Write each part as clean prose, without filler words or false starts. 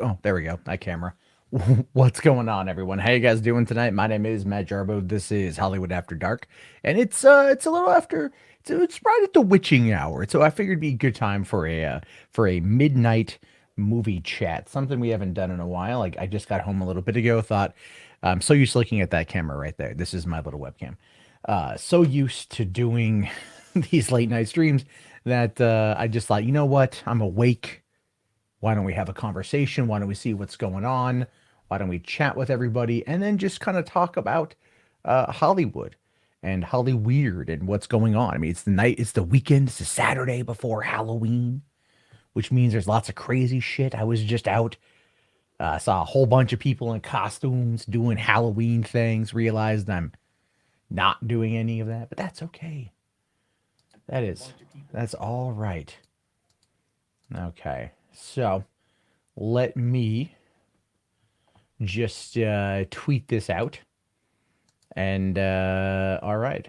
Oh, there we go. That camera. What's going on, everyone? How you guys doing tonight? My name is Matt Jarbo. This is Hollywood After Dark, and it's a little after. It's right at the witching hour, so I figured it'd be a good time for a midnight movie chat. Something we haven't done in a while. Like I just got home a little bit ago. Thought I'm so used to looking at that camera right there. This is my little webcam. So used to doing these late night streams that I just thought, you know what? I'm awake. Why don't we have a conversation? Why don't we see what's going on? Why don't we chat with everybody and then just kind of talk about Hollywood and Hollyweird and what's going on? I mean, it's the night, it's the weekend, it's the Saturday before Halloween, which means there's lots of crazy shit. I was just out, saw a whole bunch of people in costumes doing Halloween things, realized I'm not doing any of that, but that's okay. That is, that's all right. Okay, so let me just tweet this out. And all right,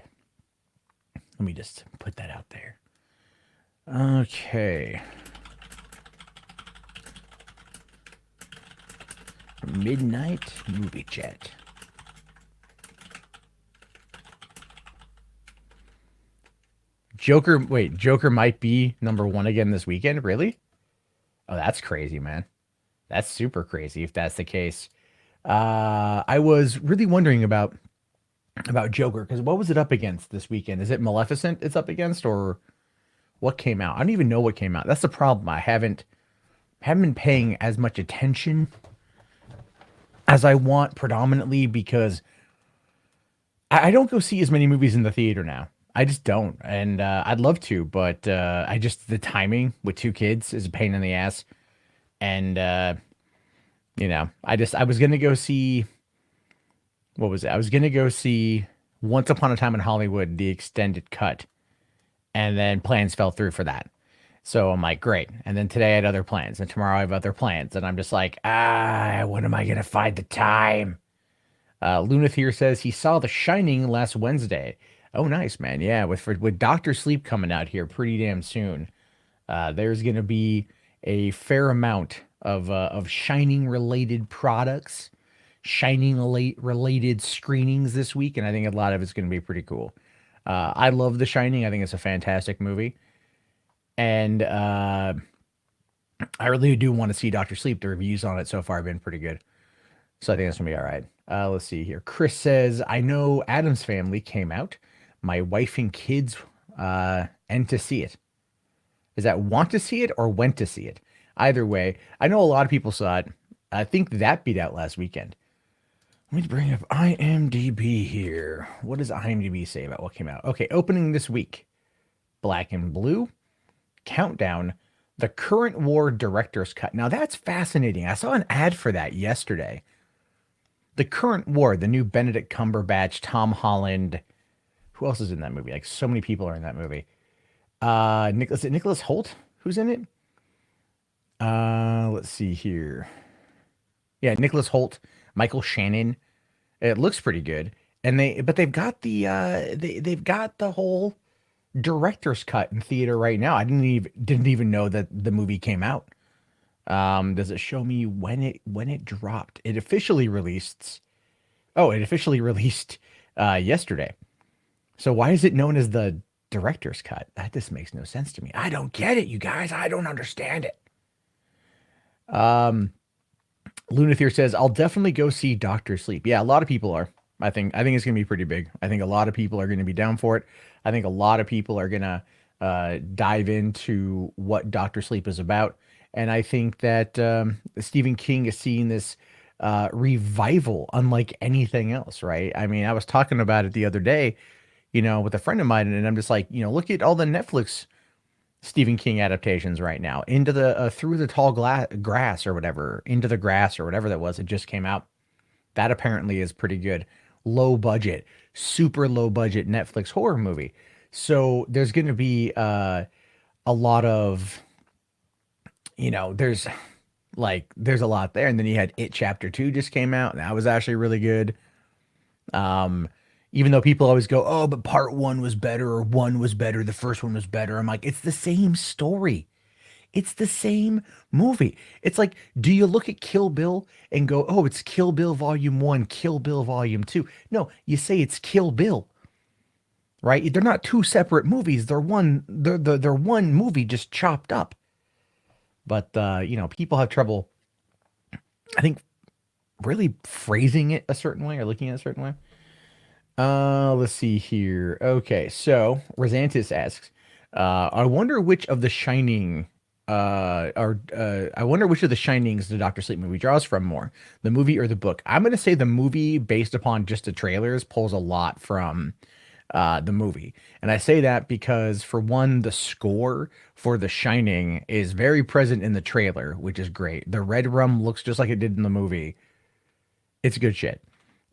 let me just put that out there. Okay. Midnight movie chat. Joker might be number one again this weekend. Really? Oh, that's crazy, man. That's super crazy if that's the case. I was really wondering about Joker because what was it up against this weekend? Is it Maleficent it's up against or what came out? I don't even know what came out. That's the problem. I haven't been paying as much attention as I want predominantly because I don't go see as many movies in the theater now. I just don't, and I'd love to, but I just the timing with two kids is a pain in the ass, and I was gonna go see what was it? I was gonna go see Once Upon a Time in Hollywood, the extended cut, and then plans fell through for that. So I'm like, great. And then today I had other plans, and tomorrow I have other plans, and I'm just like, when am I gonna find the time? Lunith here says he saw The Shining last Wednesday. Oh, nice, man. Yeah, with Doctor Sleep coming out here pretty damn soon, there's gonna be a fair amount of Shining related products, Shining related screenings this week, and I think a lot of it's gonna be pretty cool. I love The Shining. I think it's a fantastic movie, and I really do want to see Doctor Sleep. The reviews on it so far have been pretty good. So I think that's gonna be all right. Let's see here. Chris says, I know Adam's Family came out. My wife and kids and to see it. Is that want to see it or went to see it? Either way, I know a lot of people saw it. I think that beat out last weekend. Let me bring up IMDb here. What does IMDb say about what came out? Okay, opening this week. Black and Blue, Countdown, The Current War Director's Cut. Now that's fascinating. I saw an ad for that yesterday. The Current War, the new Benedict Cumberbatch, Tom Holland. Who else is in that movie? Like so many people are in that movie. Nicholas Holt? Who's in it? Let's see here. Yeah, Nicholas Holt, Michael Shannon. It looks pretty good. And they've got they've got the whole director's cut in theater right now. I didn't even know that the movie came out. Does it show me when it dropped? It officially released. Oh, it officially released yesterday. So why is it known as the director's cut? That just makes no sense to me. I don't get it, you guys. I don't understand it. Lunathier says, I'll definitely go see Doctor Sleep. Yeah, a lot of people are. I think it's gonna be pretty big. I think a lot of people are gonna be down for it. I think a lot of people are gonna dive into what Doctor Sleep is about. And I think that Stephen King is seeing this revival unlike anything else, right? I mean, I was talking about it the other day, with a friend of mine, and I'm just like, look at all the Netflix Stephen King adaptations right now. Into the Through the Tall Grass or whatever, Into the Grass or whatever that was. It just came out. That apparently is pretty good. Low budget, super low budget Netflix horror movie. So there's going to be a lot of, there's a lot there. And then you had It Chapter 2 just came out, and that was actually really good. Even though people always go, oh, but part one was better or one was better, the first one was better. I'm like, it's the same story. It's the same movie. It's like, do you look at Kill Bill and go, oh, it's Kill Bill Volume 1, Kill Bill Volume 2? No, you say it's Kill Bill, right? They're not two separate movies. They're one movie just chopped up. But people have trouble, I think, really phrasing it a certain way or looking at it a certain way. Let's see here. Okay, so Rosantis asks, I wonder which of the Shining, I wonder which of the Shinings the Doctor Sleep movie draws from more, the movie or the book. I'm gonna say the movie, based upon just the trailers, pulls a lot from the movie, and I say that because, for one, the score for The Shining is very present in the trailer, which is great. The red rum looks just like it did in the movie. It's good shit.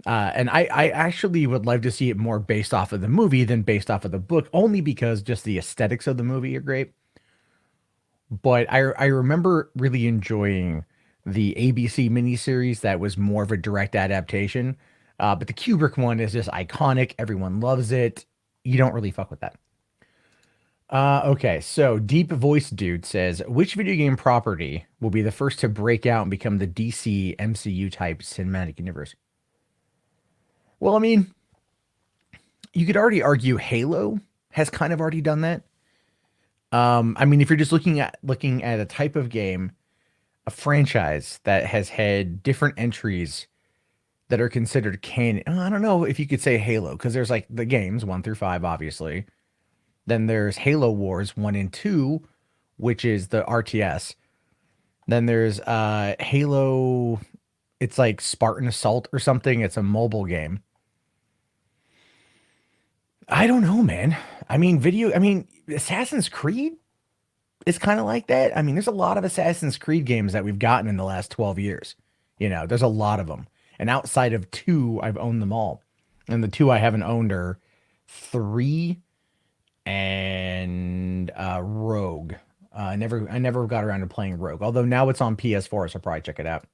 And I actually would love to see it more based off of the movie than based off of the book, only because just the aesthetics of the movie are great. But I remember really enjoying the ABC miniseries that was more of a direct adaptation. But the Kubrick one is just iconic. Everyone loves it. You don't really fuck with that. Okay, so Deep Voice Dude says, which video game property will be the first to break out and become the DC MCU type cinematic universe? Well, I mean, you could already argue Halo has kind of already done that. I mean, if you're just looking at a type of game, a franchise that has had different entries that are considered canon. I don't know if you could say Halo, because there's like the games 1 through 5, obviously. Then there's Halo Wars 1 and 2, which is the RTS. Then there's Halo, it's like Spartan Assault or something. It's a mobile game. I don't know, man. I mean, Assassin's Creed is kind of like that. I mean, there's a lot of Assassin's Creed games that we've gotten in the last 12 years. There's a lot of them. And outside of two, I've owned them all. And the two I haven't owned are 3 and Rogue. I never got around to playing Rogue. Although now it's on PS4, so I'll probably check it out.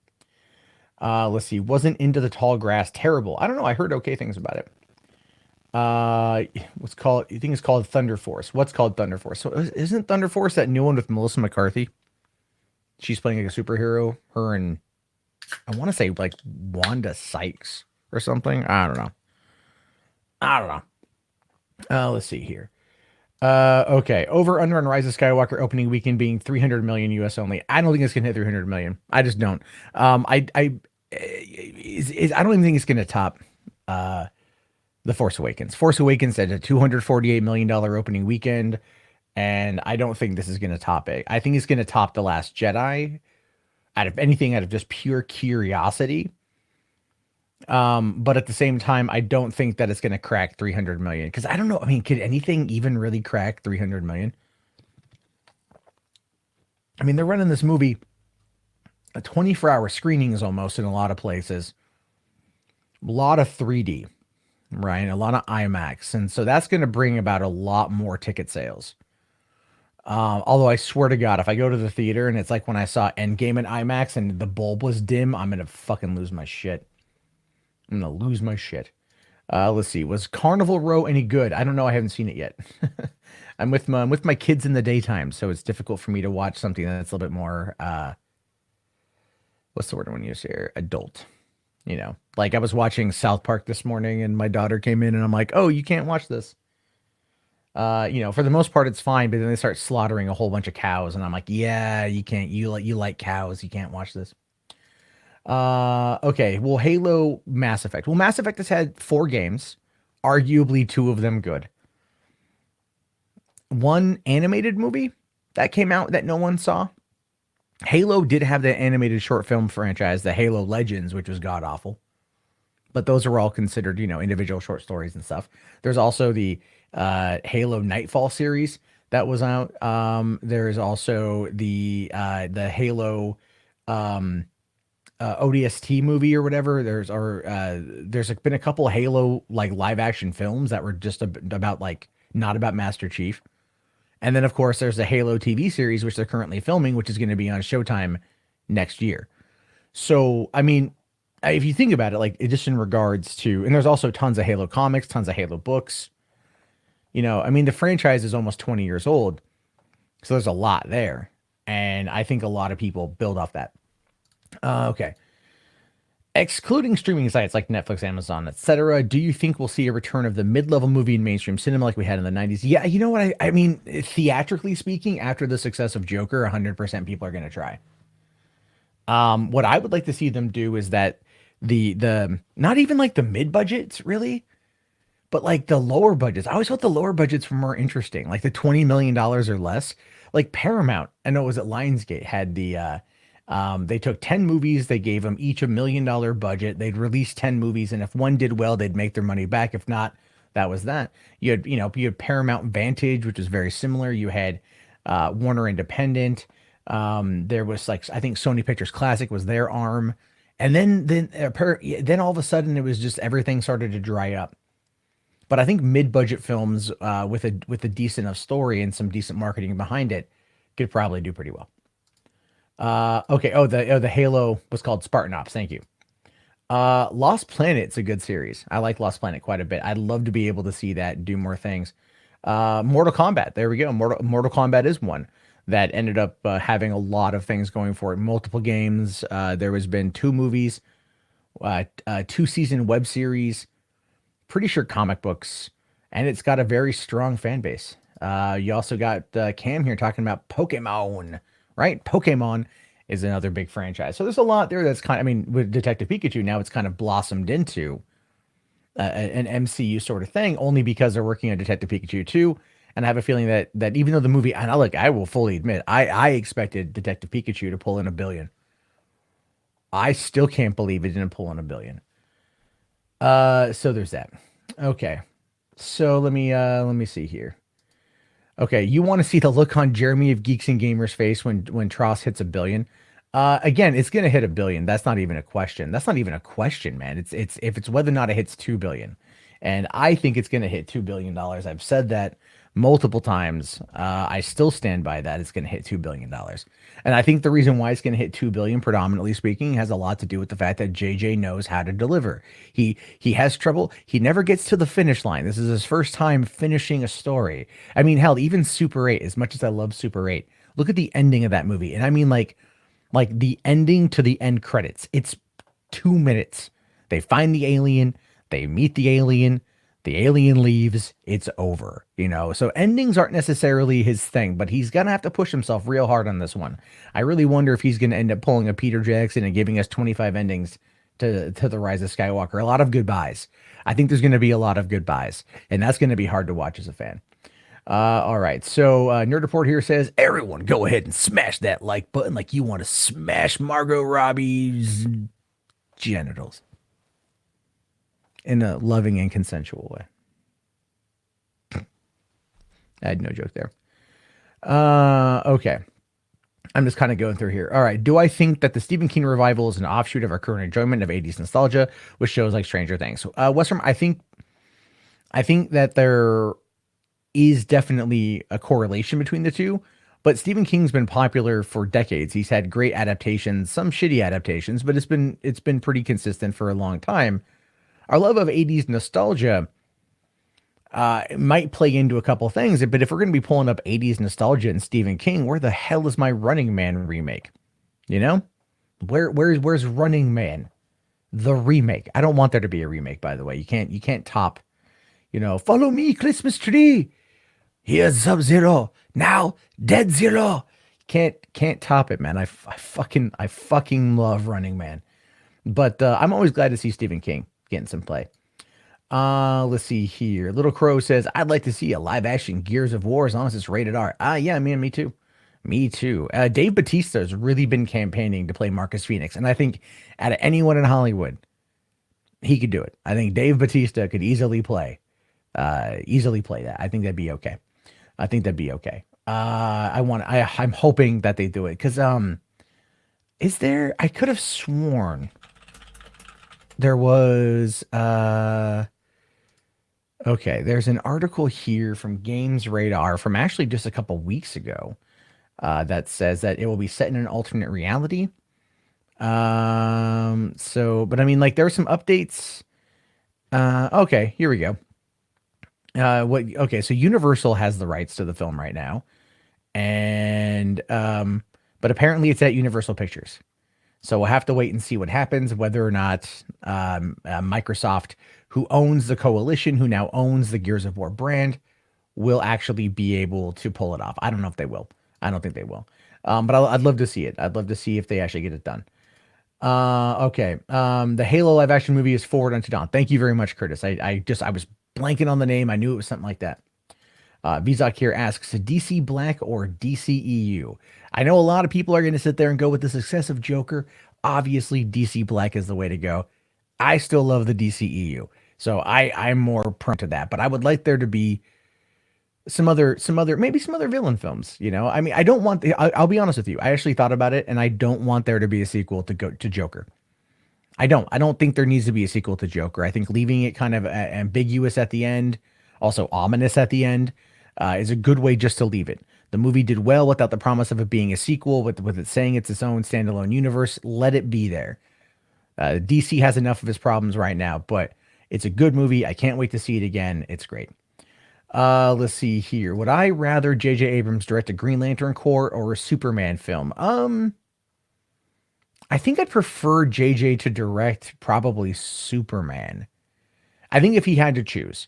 Let's see. Wasn't Into the Tall Grass terrible? I don't know. I heard okay things about it. What's called? You think it's called Thunder Force? What's called Thunder Force? So isn't Thunder Force that new one with Melissa McCarthy? She's playing like a superhero. Her and, I want to say, like, Wanda Sykes or something. I don't know. Let's see here. Okay. Over under on Rise of Skywalker opening weekend being 300 million US only. I don't think it's gonna hit 300 million. I just don't. I don't even think it's gonna top The Force Awakens. Force Awakens at a $248 million opening weekend, and I don't think this is going to top it. I think it's going to top The Last Jedi, out of just pure curiosity. But at the same time, I don't think that it's going to crack 300 million, because I don't know. I mean, could anything even really crack 300 million? I mean, they're running this movie a 24-hour screenings almost in a lot of places. A lot of 3D. Right, a lot of IMAX, and so that's going to bring about a lot more ticket sales. Although I swear to God, if I go to the theater and it's like when I saw Endgame in IMAX and the bulb was dim, I'm gonna fucking lose my shit. I'm gonna lose my shit. Let's see, was Carnival Row any good? I don't know. I haven't seen it yet. I'm with my kids in the daytime, so it's difficult for me to watch something that's a little bit more what's the word I want to use here? Adult. Like I was watching South Park this morning and my daughter came in and I'm like, oh, you can't watch this. For the most part, it's fine. But then they start slaughtering a whole bunch of cows. And I'm like, yeah, you can't, you like cows. You can't watch this. Okay. Well, Halo, Mass Effect. Well, Mass Effect has had 4 games, arguably 2 of them good. 1 animated movie that came out that no one saw. Halo did have the animated short film franchise, the Halo Legends, which was god awful. But those are all considered, individual short stories and stuff. There's also the Halo Nightfall series that was out. There's also the Halo ODST movie or whatever. There's been a couple Halo like live action films that were just about like not about Master Chief. And then, of course, there's the Halo TV series, which they're currently filming, which is going to be on Showtime next year. So, I mean, if you think about it, like just in regards to, and there's also tons of Halo comics, tons of Halo books. I mean, the franchise is almost 20 years old. So there's a lot there. And I think a lot of people build off that. Okay. Excluding streaming sites like Netflix, Amazon, etc., do you think we'll see a return of the mid-level movie in mainstream cinema like we had in the 90s? Yeah, you know what? I mean, theatrically speaking, after the success of Joker, 100% people are going to try. What I would like to see them do is that the not even like the mid budgets really, but like the lower budgets. I always thought the lower budgets were more interesting, like the $20 million or less. Like Paramount, I know it was at Lionsgate had they took 10 movies, they gave them each $1 million budget. They'd release 10 movies, and if one did well, they'd make their money back. If not, that was that. You had Paramount Vantage, which was very similar. You had Warner Independent. There was like I think Sony Pictures Classic was their arm, and then all of a sudden it was just everything started to dry up. But I think mid-budget films with a decent enough story and some decent marketing behind it could probably do pretty well. Okay. The Halo was called Spartan Ops. Thank you. Lost Planet's a good series. I like Lost Planet quite a bit. I'd love to be able to see that do more things. Mortal Kombat. There we go. Mortal Kombat is one that ended up having a lot of things going for it. Multiple games. There has been two movies, two-season web series, pretty sure comic books, and it's got a very strong fan base. You also got Cam here talking about Pokemon, right? Pokemon is another big franchise. So there's a lot there that's kind of, I mean, with Detective Pikachu, now it's kind of blossomed into an MCU sort of thing, only because they're working on Detective Pikachu 2. And I have a feeling that even though the movie, and I will fully admit, I expected Detective Pikachu to pull in $1 billion. I still can't believe it didn't pull in $1 billion. So there's that. Okay. So let me see here. Okay, you want to see the look on Jeremy of Geeks and Gamers face when Tross hits $1 billion? Again, it's gonna hit $1 billion. That's not even a question. That's not even a question, man. It's if it's whether or not it hits $2 billion, and I think it's gonna hit $2 billion. I've said that multiple times. I still stand by that. It's gonna hit $2 billion, and I think the reason why it's gonna hit 2 billion, predominantly speaking, has a lot to do with the fact that JJ knows how to deliver. He has trouble. He never gets to the finish line. This is his first time finishing a story. I mean, hell, even Super 8, as much as I love Super 8, look at the ending of that movie. And I mean like the ending to the end credits. It's 2 minutes. They find the alien, they meet the alien leaves, it's over, you know. So endings aren't necessarily his thing, but he's gonna have to push himself real hard on this one. I really wonder if he's gonna end up pulling a Peter Jackson and giving us 25 endings to the Rise of Skywalker. A lot of goodbyes. I think there's gonna be a lot of goodbyes, and that's gonna be hard to watch as a fan. All right. So Nerd Report here says, everyone go ahead and smash that like button like you want to smash Margot Robbie's genitals in a loving and consensual way. I had no joke there. Okay. I'm just kind of going through here. All right. Do I think that the Stephen King revival is an offshoot of our current enjoyment of 80s nostalgia with shows like Stranger Things? Western, I think that there is definitely a correlation between the two. But Stephen King's been popular for decades. He's had great adaptations, some shitty adaptations, but it's been pretty consistent for a long time. Our love of 80s nostalgia might play into a couple things, but if we're going to be pulling up 80s nostalgia and Stephen King, where the hell is my Running Man remake? You know? Where's Running Man? The remake. I don't want there to be a remake, by the way. You can't top, follow me, Christmas tree. Here's Sub-Zero. Now Dead Zero. Can't top it, man. I fucking love Running Man. But I'm always glad to see Stephen King getting some play. Let's see here. Little Crow says, I'd like to see a live action Gears of War as long as it's rated R. Yeah, me too. Me too. Dave Bautista has really been campaigning to play Marcus Phoenix, and I think out of anyone in Hollywood, he could do it. I think Dave Bautista could easily play that. I think that'd be okay. I'm hoping that they do it because I could have sworn there was okay, there's an article here from Games Radar from actually just a couple weeks ago that says that it will be set in an alternate reality. But I mean, like, there are some updates. Okay, here we go. Okay, so Universal has the rights to the film right now. And but apparently it's at Universal Pictures. So we'll have to wait and see what happens, whether or not Microsoft, who owns the Coalition, who now owns the Gears of War brand, will actually be able to pull it off. I don't know if they will. I don't think they will. But I'd love to see it. I'd love to see if they actually get it done. Okay. The Halo live action movie is Forward Unto Dawn. Thank you very much, Curtis. I was blanking on the name. I knew it was something like that. Vizak here asks, DC Black or DCEU? I know a lot of people are going to sit there and go with the success of Joker. Obviously, DC Black is the way to go. I still love the DCEU, so I'm more prone to that. But I would like there to be some other villain films. You know, I mean, I don't want. I'll be honest with you. I actually thought about it, and I don't want there to be a sequel to Joker. I don't think there needs to be a sequel to Joker. I think leaving it kind of ambiguous at the end, also ominous at the end, is a good way just to leave it. The movie did well without the promise of it being a sequel, with it saying it's its own standalone universe. Let it be there. DC has enough of his problems right now, but it's a good movie. I can't wait to see it again. It's great. Let's see here. Would I rather J.J. Abrams direct a Green Lantern Corps or a Superman film? I think I'd prefer JJ to direct probably Superman. I think if he had to choose,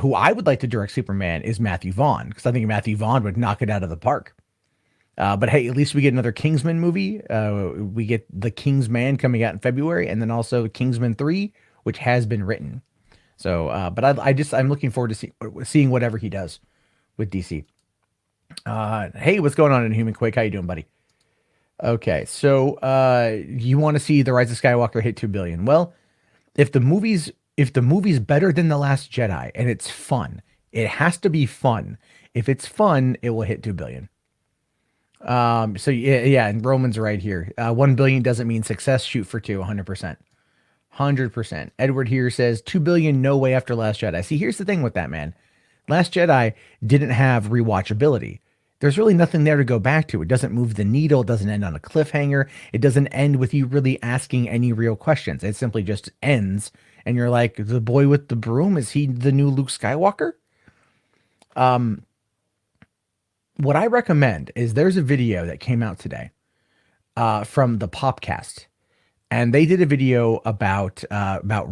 who I would like to direct Superman is Matthew Vaughn, because I think Matthew Vaughn would knock it out of the park. But hey, at least we get another Kingsman movie. We get The Kingsman coming out in February, and then also Kingsman 3, which has been written. So, but I'm looking forward to seeing whatever he does with DC. Hey, what's going on in Human Quake? How you doing, buddy? Okay, so you want to see The Rise of Skywalker hit 2 billion? Well, if the movie's better than The Last Jedi and it's fun, it has to be fun. If it's fun, it will hit 2 billion. So yeah, and Roman's right here. 1 billion doesn't mean success. Shoot for 2, 100%. 100%. Edward here says 2 billion, no way after Last Jedi. See, here's the thing with that, man. Last Jedi didn't have rewatchability. There's really nothing there to go back to. It doesn't move the needle. It doesn't end on a cliffhanger. It doesn't end with you really asking any real questions. It simply just ends. And you're like, the boy with the broom, is he the new Luke Skywalker? What I recommend is there's a video that came out today from the Popcast. And they did a video about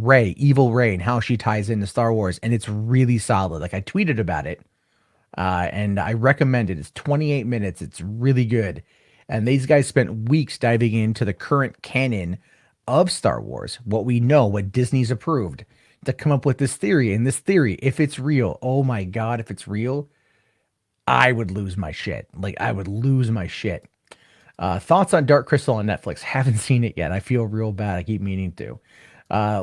Rey, Evil Rey, and how she ties into Star Wars. And it's really solid. Like, I tweeted about it. And I recommend it. It's 28 minutes. It's really good. And these guys spent weeks diving into the current canon of Star Wars, what we know, what Disney's approved, to come up with this theory. And this theory, if it's real, oh my God, if it's real, I would lose my shit. Like, I would lose my shit. Thoughts on Dark Crystal on Netflix? Haven't seen it yet. I feel real bad. I keep meaning to.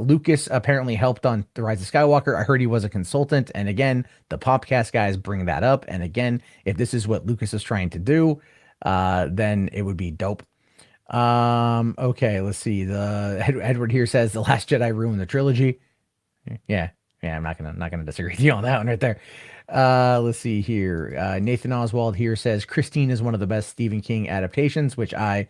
Lucas apparently helped on The Rise of Skywalker. I heard he was a consultant. And again, the Popcast guys bring that up. And again, if this is what Lucas is trying to do, then it would be dope. Okay, let's see. Edward here says The Last Jedi ruined the trilogy. Yeah, I'm not gonna disagree with you on that one right there. Let's see here. Nathan Oswald here says Christine is one of the best Stephen King adaptations, which I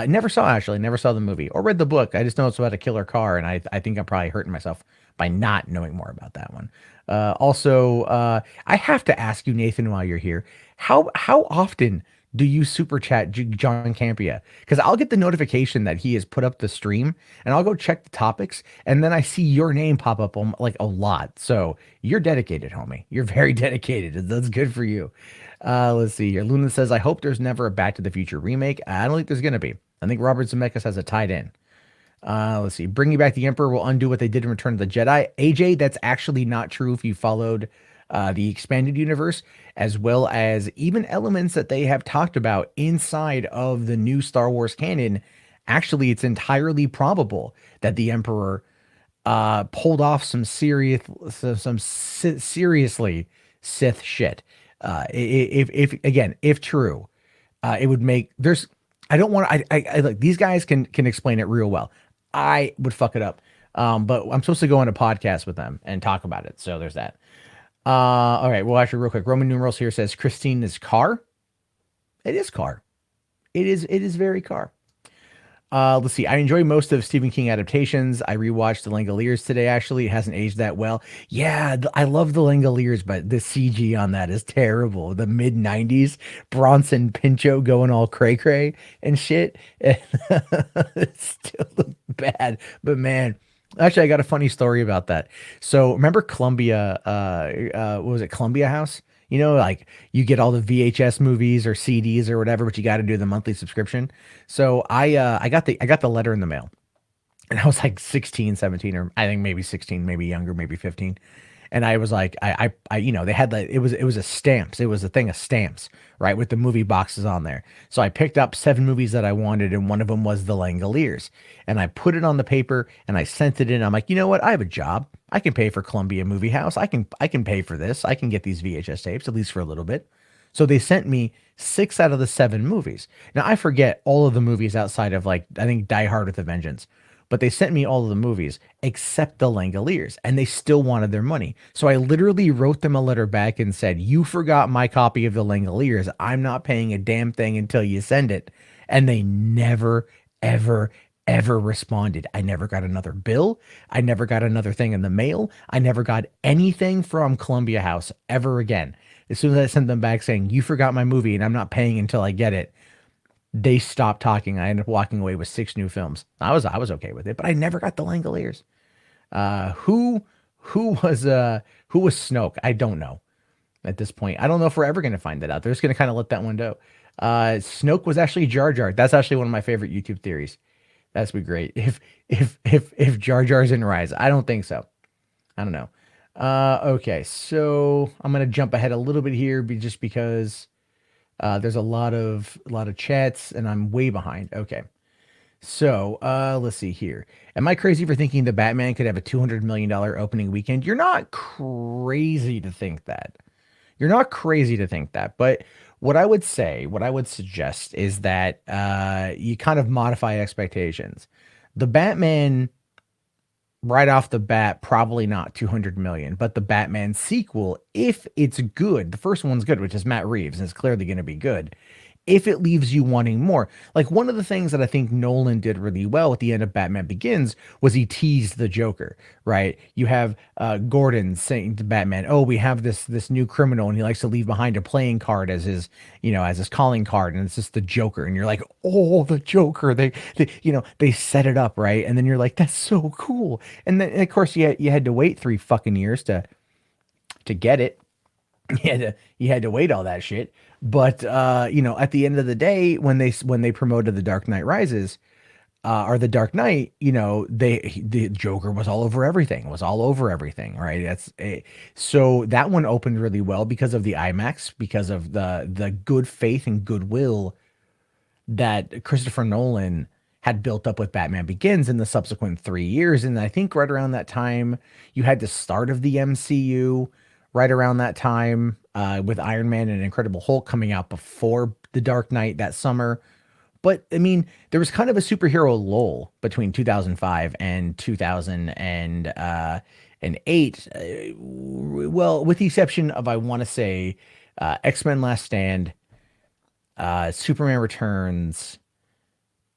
never saw, actually. Never saw the movie or read the book. I just know it's about a killer car, and I think I'm probably hurting myself by not knowing more about that one. Also, I have to ask you, Nathan, while you're here, how often do you super chat John Campea? Because I'll get the notification that he has put up the stream, and I'll go check the topics, and then I see your name pop up on, like, a lot. So you're dedicated, homie. You're very dedicated. That's good for you. Let's see here. Luna says, I hope there's never a Back to the Future remake. I don't think there's going to be. I think Robert Zemeckis has it tied in. Let's see. Bringing Back the Emperor will undo what they did in Return of the Jedi. AJ, that's actually not true if you followed the expanded universe, as well as even elements that they have talked about inside of the new Star Wars canon. Actually, it's entirely probable that the Emperor pulled off some seriously Sith shit. If true, it would make I don't want I like, these guys can explain it real well. I would fuck it up. But I'm supposed to go on a podcast with them and talk about it. So there's that. All right. Well, actually, real quick, Roman numerals here says Christine is car. It is car. It is very car. Let's see. I enjoy most of Stephen King adaptations. I rewatched The Langoliers today. Actually, it hasn't aged that well. Yeah, I love The Langoliers, but the CG on that is terrible. The mid '90s Bronson Pinchot going all cray cray and shit. It still look bad, but man. Actually, I got a funny story about that. So remember Columbia? What was it? Columbia House. Like you get all the VHS movies or CDs or whatever, but you got to do the monthly subscription. So I got the letter in the mail, and I was like 16, 17, or I think maybe 16, maybe younger, maybe 15. And I was like, they had like it was a stamps. It was a thing of stamps, right, with the movie boxes on there. So I picked up 7 movies that I wanted, and one of them was The Langoliers. And I put it on the paper and I sent it in. I'm like, you know what? I have a job. I can pay for Columbia Movie House. I can pay for this. I can get these VHS tapes at least for a little bit. So they sent me 6 out of the 7 movies. Now I forget all of the movies outside of like I think Die Hard with a Vengeance, but they sent me all of the movies except The Langoliers, and they still wanted their money. So I literally wrote them a letter back and said, "You forgot my copy of The Langoliers. I'm not paying a damn thing until you send it." And they never, ever, ever responded. I never got another bill. I never got another thing in the mail. I never got anything from Columbia House ever again. As soon as I sent them back saying, "You forgot my movie and I'm not paying until I get it," they stopped talking. I ended up walking away with 6 new films. I was okay with it, but I never got The Langoliers. Uh, who who was Snoke? I don't know at this point. I don't know if we're ever going to find that out. They're just going to kind of let that one go. Snoke was actually Jar Jar. That's actually one of my favorite YouTube theories. That's be great if Jar Jar's in Rise. I don't think so. I don't know. Okay, so I'm gonna jump ahead a little bit here, just because there's a lot of chats and I'm way behind. Okay, so let's see here. Am I crazy for thinking the Batman could have a $200 million opening weekend? You're not crazy to think that. You're not crazy to think that. But what I would suggest is that you kind of modify expectations. The Batman right off the bat, probably not 200 million, but the Batman sequel, if it's good, the first one's good, which is Matt Reeves, and it's clearly going to be good. If it leaves you wanting more, like one of the things that I think Nolan did really well at the end of Batman Begins was he teased the Joker, right? You have Gordon saying to Batman, "Oh, we have this new criminal, and he likes to leave behind a playing card as his calling card, and it's just the Joker." And you're like, "Oh, the Joker!" They set it up right, and then you're like, "That's so cool." And then of course you had to wait 3 fucking years to get it. You had to wait all that shit. But at the end of the day, when they promoted the Dark Knight Rises, or the Dark Knight, the Joker was all over everything. Was all over everything, right? So that one opened really well because of the IMAX, because of the good faith and goodwill that Christopher Nolan had built up with Batman Begins in the subsequent 3 years. And I think right around that time, you had the start of the MCU, right around that time, with Iron Man and Incredible Hulk coming out before The Dark Knight that summer. But I mean, there was kind of a superhero lull between 2005 and 2008. Well, with the exception of, I want to say, X-Men Last Stand, Superman Returns,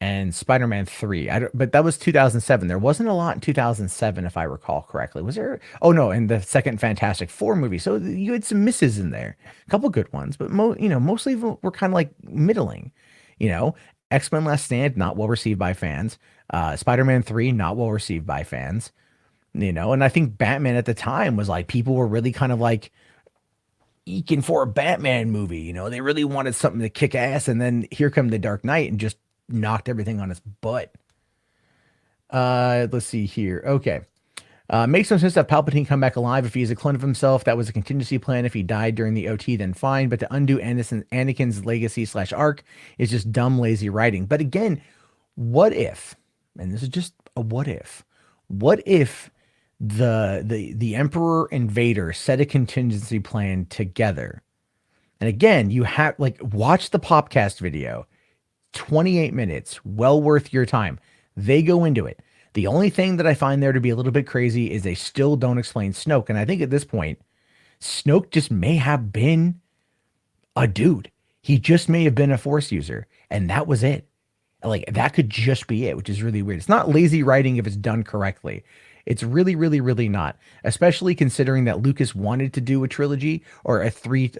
and Spider-Man 3. But that was 2007. There wasn't a lot in 2007, if I recall correctly. Was there? Oh no, and the second Fantastic Four movie. So you had some misses in there, a couple good ones, but mostly were kind of like middling. You know, X-Men Last Stand, not well received by fans. Spider-Man 3, not well received by fans. And I think Batman at the time was like, people were really kind of like eking for a Batman movie. They really wanted something to kick ass, and then here come the Dark Knight and just knocked everything on its butt. Let's see here. Okay. Makes no sense to have Palpatine come back alive if he's a clone of himself. That was a contingency plan. If he died during the OT, then fine. But to undo Anakin's legacy / arc is just dumb, lazy writing. But again, what if, and this is just a what if the Emperor and Vader set a contingency plan together? And again, you have watch the Popcast video. 28 minutes, well worth your time. They go into it. The only thing that I find there to be a little bit crazy is they still don't explain Snoke. And I think at this point, Snoke just may have been a dude. He just may have been a Force user. And that was it. Like that could just be it, which is really weird. It's not lazy writing if it's done correctly. It's really, really, really not. Especially considering that Lucas wanted to do a trilogy or three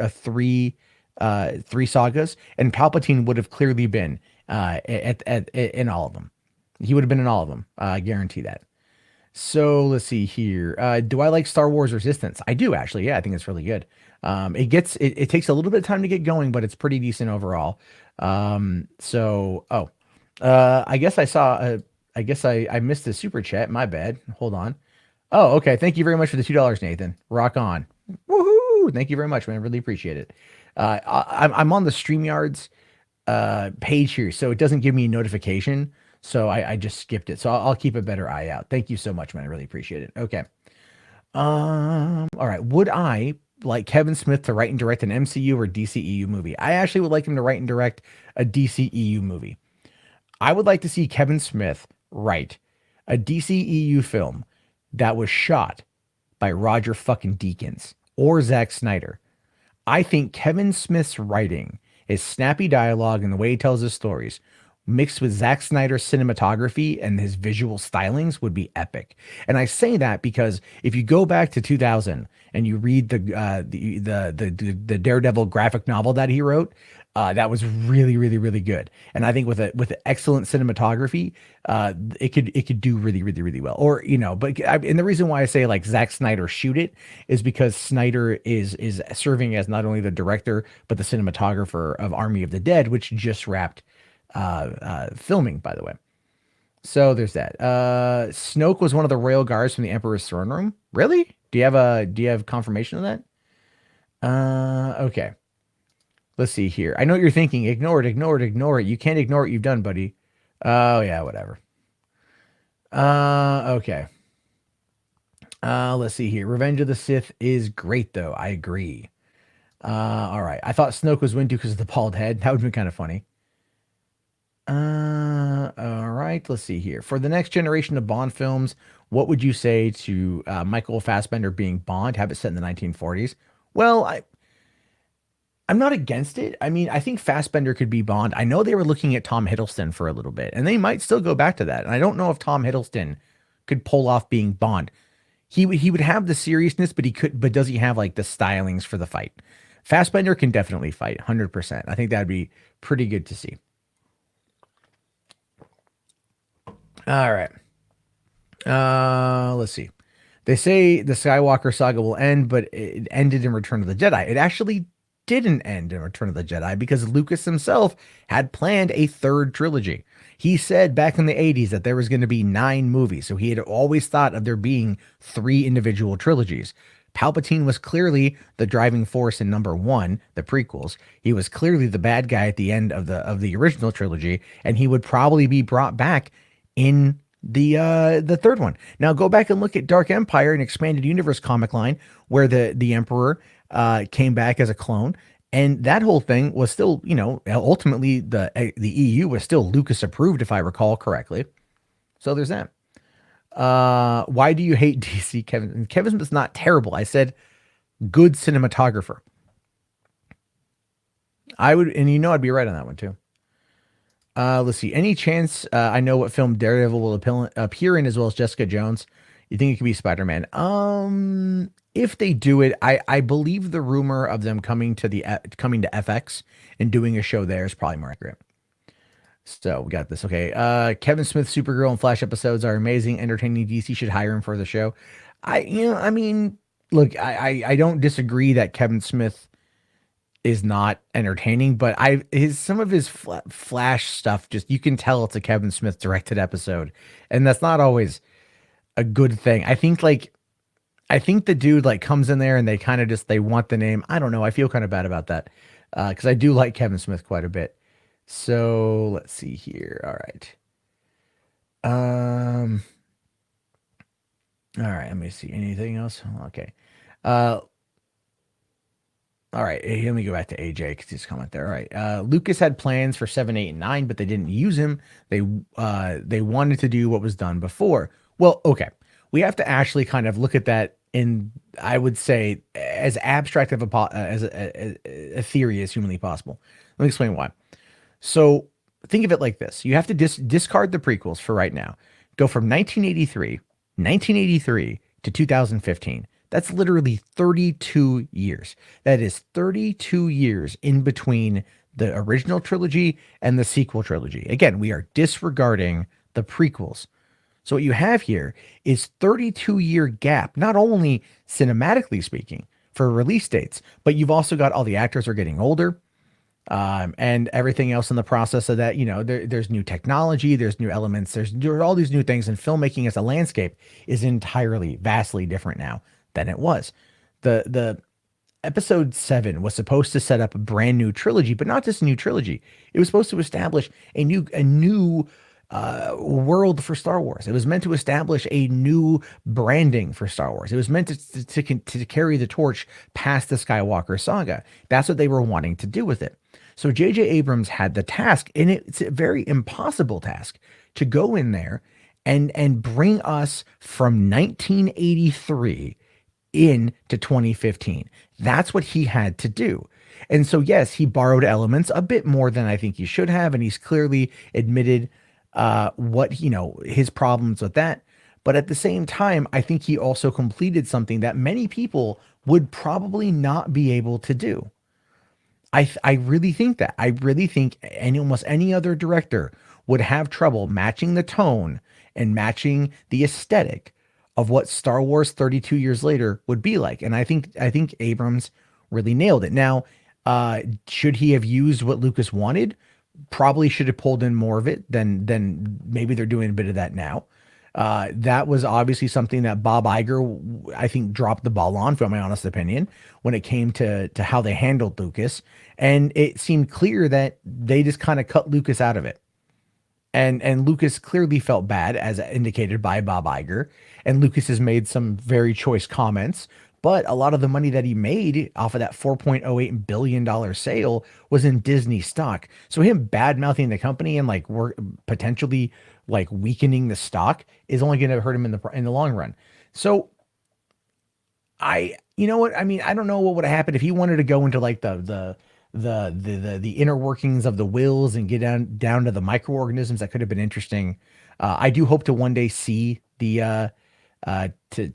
sagas, and Palpatine would have clearly been in all of them. He would have been in all of them. I guarantee that. So let's see here. Do I like Star Wars Resistance? I do actually. Yeah, I think it's really good. It takes a little bit of time to get going, but it's pretty decent overall. I guess I missed the super chat. My bad. Hold on. Oh, okay. Thank you very much for the $2, Nathan. Rock on. Woohoo! Thank you very much, man. I really appreciate it. I'm on the StreamYards page here, so it doesn't give me a notification. So I just skipped it. So I'll keep a better eye out. Thank you so much, man. I really appreciate it. Okay. All right. Would I like Kevin Smith to write and direct an MCU or DCEU movie? I actually would like him to write and direct a DCEU movie. I would like to see Kevin Smith write a DCEU film that was shot by Roger fucking Deakins or Zack Snyder. I think Kevin Smith's writing, his snappy dialogue and the way he tells his stories, mixed with Zack Snyder's cinematography and his visual stylings would be epic. And I say that because if you go back to 2000 and you read the Daredevil graphic novel that he wrote, that was really, really, really good. And I think with excellent cinematography, it could do really, really, really well. Or and the reason why I say like Zack Snyder shoot it is because Snyder is serving as not only the director but the cinematographer of Army of the Dead, which just wrapped filming, by the way. So there's that. Snoke was one of the royal guards from the Emperor's throne room. Really? Do you have confirmation of that? Okay. Let's see here. I know what you're thinking. Ignore it, ignore it, ignore it. You can't ignore what you've done, buddy. Oh yeah, whatever. Okay. Let's see here. Revenge of the Sith is great though. I agree. All right. I thought Snoke was Windu because of the bald head. That would have been kind of funny. All right. Let's see here. For the next generation of Bond films, what would you say to Michael Fassbender being Bond? Have it set in the 1940s? Well, I'm not against it. I mean, I think Fassbender could be Bond. I know they were looking at Tom Hiddleston for a little bit, and they might still go back to that. And I don't know if Tom Hiddleston could pull off being Bond. He would have the seriousness, but does he have like the stylings for the fight? Fassbender can definitely fight 100%. I think that'd be pretty good to see. All right. Let's see. They say the Skywalker saga will end, but it ended in Return of the Jedi. It actually didn't end in Return of the Jedi because Lucas himself had planned a third trilogy. He said back in the 80s that there was going to be 9 movies, so he had always thought of there being 3 individual trilogies. Palpatine was clearly the driving force in number 1, the prequels. He was clearly the bad guy at the end of the original trilogy, and he would probably be brought back in the third one. Now go back and look at Dark Empire, an expanded universe comic line where the Emperor came back as a clone, and that whole thing was still, ultimately the EU was still Lucas approved, if I recall correctly. So there's that. Why do you hate DC, Kevin? Kevin Smith's not terrible. I said good cinematographer. I would, and I'd be right on that one too. Let's see. Any chance I know what film Daredevil will appear in as well as Jessica Jones? You think it could be Spider-Man? If they do it, I believe the rumor of them coming to FX and doing a show there is probably more accurate. So we got this. Okay. Kevin Smith, Supergirl, and Flash episodes are amazing, entertaining. DC should hire him for the show. Look, I don't disagree that Kevin Smith is not entertaining, but some of his Flash stuff, just you can tell it's a Kevin Smith directed episode, and that's not always a good thing. I think the dude like comes in there and they kind of they want the name. I don't know. I feel kind of bad about that because I do like Kevin Smith quite a bit. So let's see here. All right. All right. Let me see. Anything else? Okay. All right. Let me go back to AJ because he's comment there. All right. Lucas had plans for 7, 8, and 9, but they didn't use him. They wanted to do what was done before. Well, okay. We have to actually kind of look at that in, I would say, as abstract of a theory as humanly possible. Let me explain why. So think of it like this. You have to discard the prequels for right now. Go from 1983 to 2015. That's literally 32 years. That is 32 years in between the original trilogy and the sequel trilogy. Again, we are disregarding the prequels. So what you have here is 32-year gap, not only cinematically speaking for release dates, but you've also got all the actors are getting older, and everything else in the process of that. There's new technology, there's new elements, there are all these new things, and filmmaking as a landscape is entirely, vastly different now than it was. The episode 7 was supposed to set up a brand new trilogy, but not just a new trilogy. It was supposed to establish a new world for Star Wars. It was meant to establish a new branding for Star Wars. It was meant to carry the torch past the Skywalker saga. That's what they were wanting to do with it. So J.J. Abrams had the task, and it's a very impossible task, to go in there and bring us from 1983 into 2015. That's what he had to do. And so, yes, he borrowed elements a bit more than I think he should have, and he's clearly admitted his problems with that. But at the same time, I think he also completed something that many people would probably not be able to do. I really think that. I really think almost any other director would have trouble matching the tone and matching the aesthetic of what Star Wars 32 years later would be like. And I think Abrams really nailed it. Now, should he have used what Lucas wanted? Probably should have pulled in more of it than maybe they're doing a bit of that now. That was obviously something that Bob Iger, I think, dropped the ball on, from my honest opinion, when it came to how they handled Lucas. And it seemed clear that they just kind of cut Lucas out of it. And Lucas clearly felt bad, as indicated by Bob Iger. And Lucas has made some very choice comments, but a lot of the money that he made off of that $4.08 billion sale was in Disney stock. So him bad mouthing the company and potentially weakening the stock is only going to hurt him in the long run. So you know what? I mean, I don't know what would have happened if he wanted to go into the inner workings of the wills and get down to the microorganisms. That could have been interesting. I do hope to one day see to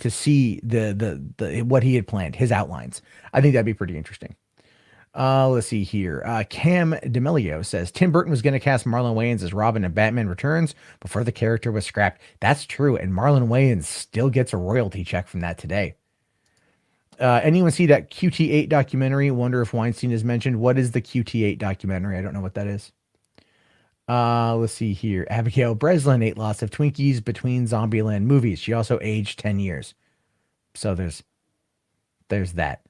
see the what he had planned, his outlines. I think that'd be pretty interesting. Let's see here. Cam D'Amelio says Tim Burton was going to cast Marlon Wayans as Robin in Batman Returns before the character was scrapped. That's true, and Marlon Wayans still gets a royalty check from that today. Anyone see that QT8 documentary? Wonder if Weinstein is mentioned. What is the QT8 documentary? I don't know what that is. Let's see here. Abigail Breslin ate lots of Twinkies between Zombieland movies. She also aged 10 years. So there's that.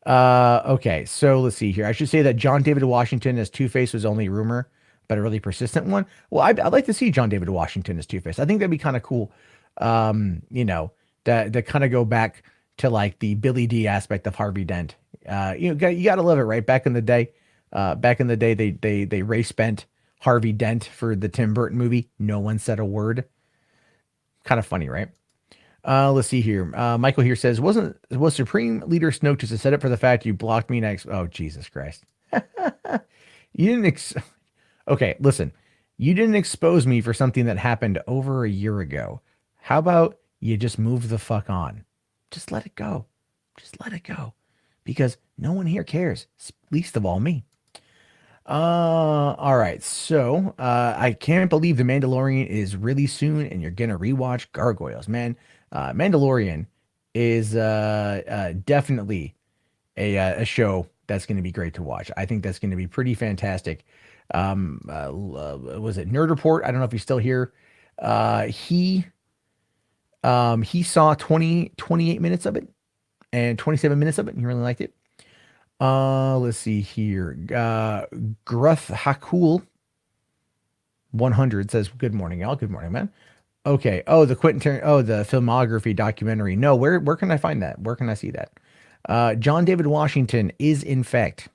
Okay, so let's see here. I should say that John David Washington as Two-Face was only a rumor, but a really persistent one. Well, I'd like to see John David Washington as Two-Face. I think that'd be kind of cool. To kind of go back to the Billy D aspect of Harvey Dent. You got to love it, right? Back in the day, they race bent Harvey Dent for the Tim Burton movie. No one said a word. Kind of funny, right? Let's see here. Michael here says, was Supreme Leader Snoke just a setup for the fact you blocked me next? Oh, Jesus Christ. You didn't okay, listen. You didn't expose me for something that happened over a year ago. How about you just move the fuck on? Just let it go. Just let it go. Because no one here cares. Least of all me. All right. So, I can't believe The Mandalorian is really soon and you're going to rewatch Gargoyles, man. Mandalorian is, definitely a show that's going to be great to watch. I think that's going to be pretty fantastic. Was it Nerd Report? I don't know if he's still here. He saw 28 minutes of it and 27 minutes of it, and he really liked it. Let's see here. Gruth Hakul 100 says, "Good morning, Al. Good morning, man." Okay. Oh, the the filmography documentary. No, where can I find that? Where can I see that? John David Washington is in fact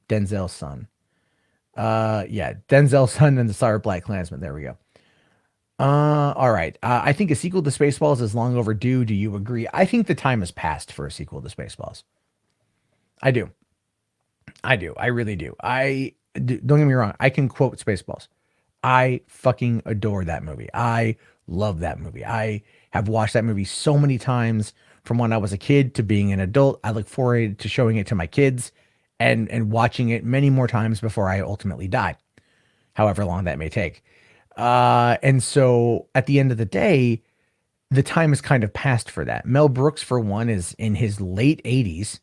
Denzel's son. Yeah, Denzel's son and the Star Black Klansman. There we go. All right. I think a sequel to Spaceballs is long overdue. Do you agree? I think the time has passed for a sequel to Spaceballs. I do. I really do. Don't get me wrong, I can quote Spaceballs. I fucking adore that movie. I love that movie. I have watched that movie so many times from when I was a kid to being an adult. I look forward to showing it to my kids and watching it many more times before I ultimately die, however long that may take. And so at the end of the day, the time has kind of passed for that. Mel Brooks, for one, is in his late 80s,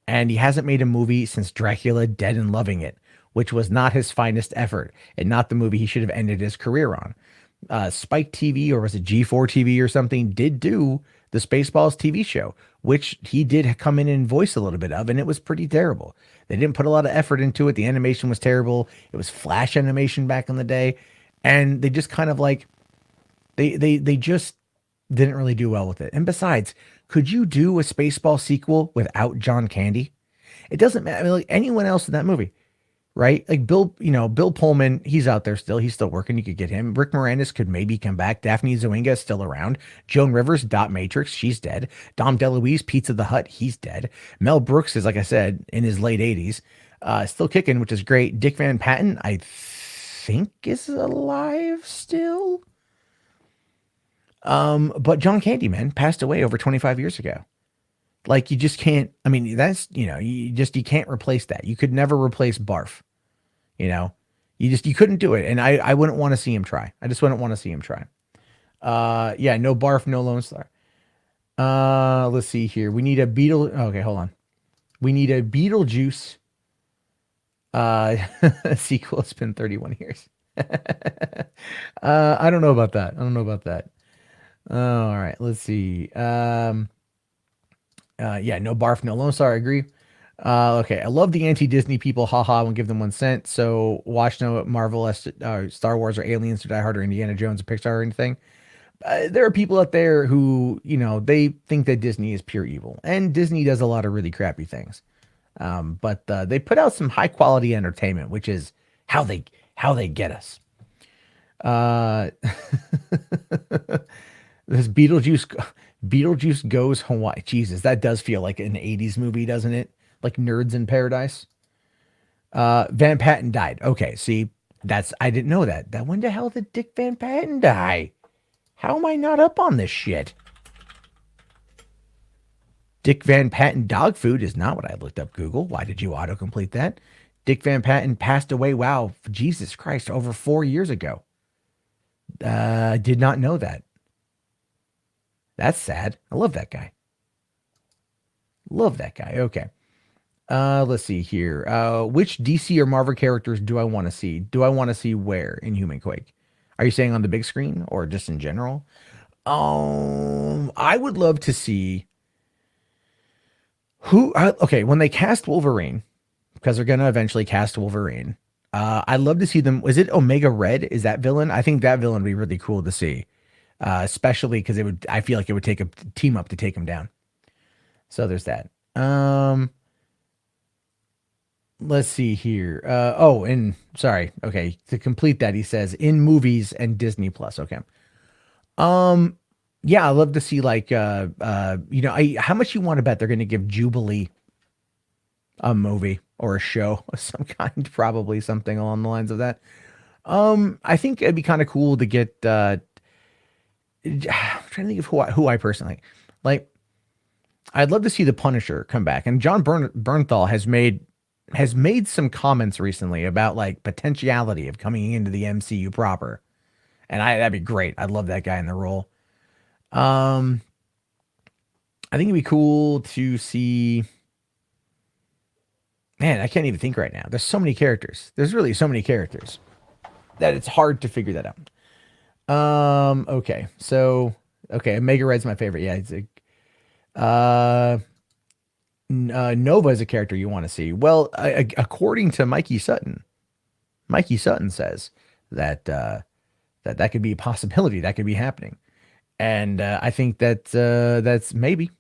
and he hasn't made a movie since Dracula Dead and Loving It, which was not his finest effort and not the movie he should have ended his career on. Spike TV, or was it G4 TV or something, did do the Spaceballs TV show, which he did come in and voice a little bit of, and it was pretty terrible. They didn't put a lot of effort into it. The animation was terrible. It was flash animation back in the day, and they just kind of like they just didn't really do well with it. And besides, could you do a Spaceball sequel without John Candy? It doesn't matter. I mean, like anyone else in that movie, right? Like Bill Pullman, he's out there still. He's still working. You could get him. Rick Moranis could maybe come back. Daphne Zoinga is still around. Joan Rivers, Dot Matrix, she's dead. Dom DeLuise, Pizza the Hut, he's dead. Mel Brooks is, like I said, in his late 80s, still kicking, which is great. Dick Van Patten, I think, is alive still. But John Candy, man, passed away over 25 years ago. Like you just can't, I mean, that's, you can't replace that. You could never replace Barf, you know, you couldn't do it. And I wouldn't want to see him try. I just wouldn't want to see him try. Yeah, no Barf, no Lone Star. Let's see here. We need a Okay, hold on. We need a Beetlejuice, sequel. It's been 31 years. I don't know about that. I don't know about that. All right, let's see. Yeah, no Barf, no Lone Star. I agree. Okay, I love the anti-Disney people. Haha, I won't give them 1 cent. So watch no Marvel, Star Wars, or Aliens, or Die Hard, or Indiana Jones, or Pixar, or anything. There are people out there who, they think that Disney is pure evil, and Disney does a lot of really crappy things. But they put out some high quality entertainment, which is how they get us. This Beetlejuice Goes Hawaii. Jesus, that does feel like an 80s movie, doesn't it? Like Nerds in Paradise. Van Patten died. Okay, see, I didn't know that. When the hell did Dick Van Patten die? How am I not up on this shit? Dick Van Patten dog food is not what I looked up Google. Why did you autocomplete that? Dick Van Patten passed away, wow, Jesus Christ, over 4 years ago. Did not know that. That's sad. I love that guy. Love that guy. Okay. Let's see here. Which DC or Marvel characters do I want to see? Do I want to see where in Human Quake? Are you saying on the big screen or just in general? I would love to see okay, when they cast Wolverine, because they're gonna eventually cast Wolverine. I'd love to see them. Was it Omega Red? Is that villain? I think that villain would be really cool to see. Especially because I feel like it would take a team up to take him down. So there's that. Let's see here. And sorry. Okay. To complete that, he says in movies and Disney Plus. Okay. Yeah, I love to see how much you want to bet they're going to give Jubilee a movie or a show of some kind, probably something along the lines of that. I think it'd be kind of cool to get, I'm trying to think of who I personally like. I'd love to see the Punisher come back, and John Bernthal has made some comments recently about like potentiality of coming into the MCU proper, and that'd be great. I'd love that guy in the role. I think it'd be cool to see. Man, I can't even think right now. There's so many characters. There's really so many characters that it's hard to figure that out. Okay. So, Omega Red's my favorite. Yeah. It's Nova is a character you want to see. Well, according to Mikey Sutton says that, that could be a possibility that could be happening. And, I think that, that's maybe,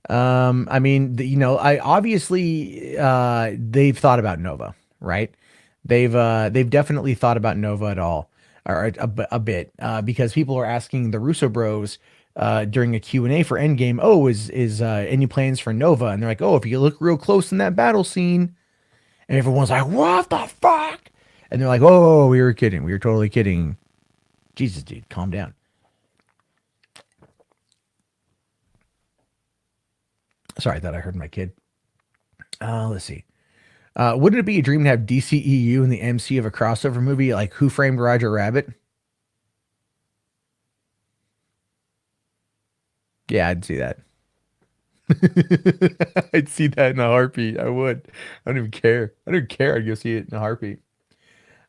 I mean, I obviously, they've thought about Nova, right? They've definitely thought about Nova at all. Or a bit, because people are asking the Russo Bros during a Q&A for Endgame, is any plans for Nova? And they're like, if you look real close in that battle scene, And everyone's like, what the fuck? And they're like, oh, we were kidding. We were totally kidding. Jesus, dude, calm down. Sorry, I thought I heard my kid. Let's see. Wouldn't it be a dream to have DCEU in the MC of a crossover movie like Who Framed Roger Rabbit? Yeah, I'd see that. I'd see that in a heartbeat. I would. I don't even care. I don't care. I'd go see it in a heartbeat.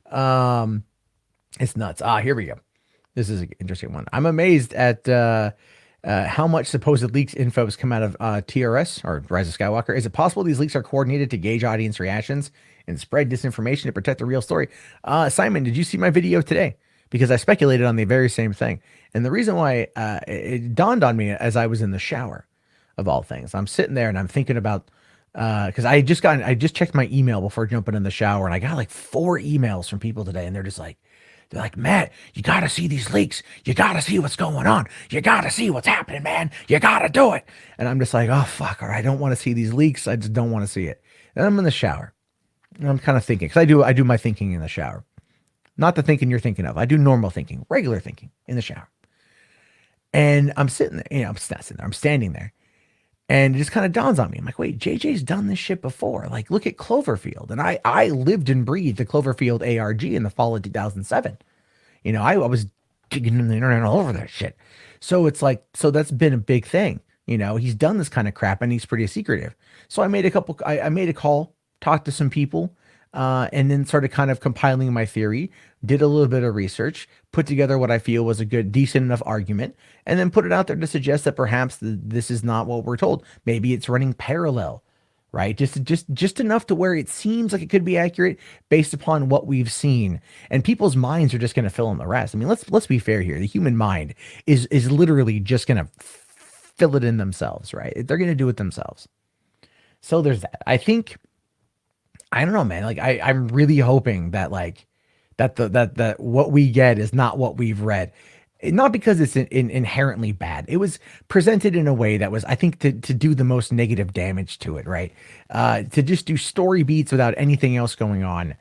Um, it's nuts. Here we go. This is an interesting one. I'm amazed at how much supposed leaks info has come out of TRS or Rise of Skywalker. Is it possible these leaks are coordinated to gauge audience reactions and spread disinformation to protect the real story? Simon, did you see my video today? Because I speculated on the very same thing. And the reason why it dawned on me as I was in the shower, of all things, I'm sitting there and I'm thinking about because I just checked my email before jumping in the shower, and I got like 4 emails from people today, and they're like, Matt, you got to see these leaks. You got to see what's going on. You got to see what's happening, man. You got to do it. And I'm just like, oh, fuck. All right, I don't want to see these leaks. I just don't want to see it. And I'm in the shower. And I'm kind of thinking, because I do my thinking in the shower. Not the thinking you're thinking of. I do normal thinking, regular thinking in the shower. And I'm sitting there, I'm not sitting there, I'm standing there. And it just kind of dawns on me. I'm like, wait, JJ's done this shit before. Like, look at Cloverfield. And I lived and breathed the Cloverfield ARG in the fall of 2007. I was digging in the internet all over that shit. So it's like, so that's been a big thing. He's done this kind of crap and he's pretty secretive. So I made a call, talked to some people, and then started kind of compiling my theory, did a little bit of research, put together what I feel was a good, decent enough argument, and then put it out there to suggest that perhaps this is not what we're told. Maybe it's running parallel, right? Just enough to where it seems like it could be accurate based upon what we've seen, and people's minds are just going to fill in the rest. I mean, let's be fair here. The human mind is literally just going to fill it in themselves, right? They're going to do it themselves. So there's that. I don't know, man. Like I'm really hoping that that what we get is not what we've read. Not because it's inherently bad. It was presented in a way that was, I think, to do the most negative damage to it, right? To just do story beats without anything else going on.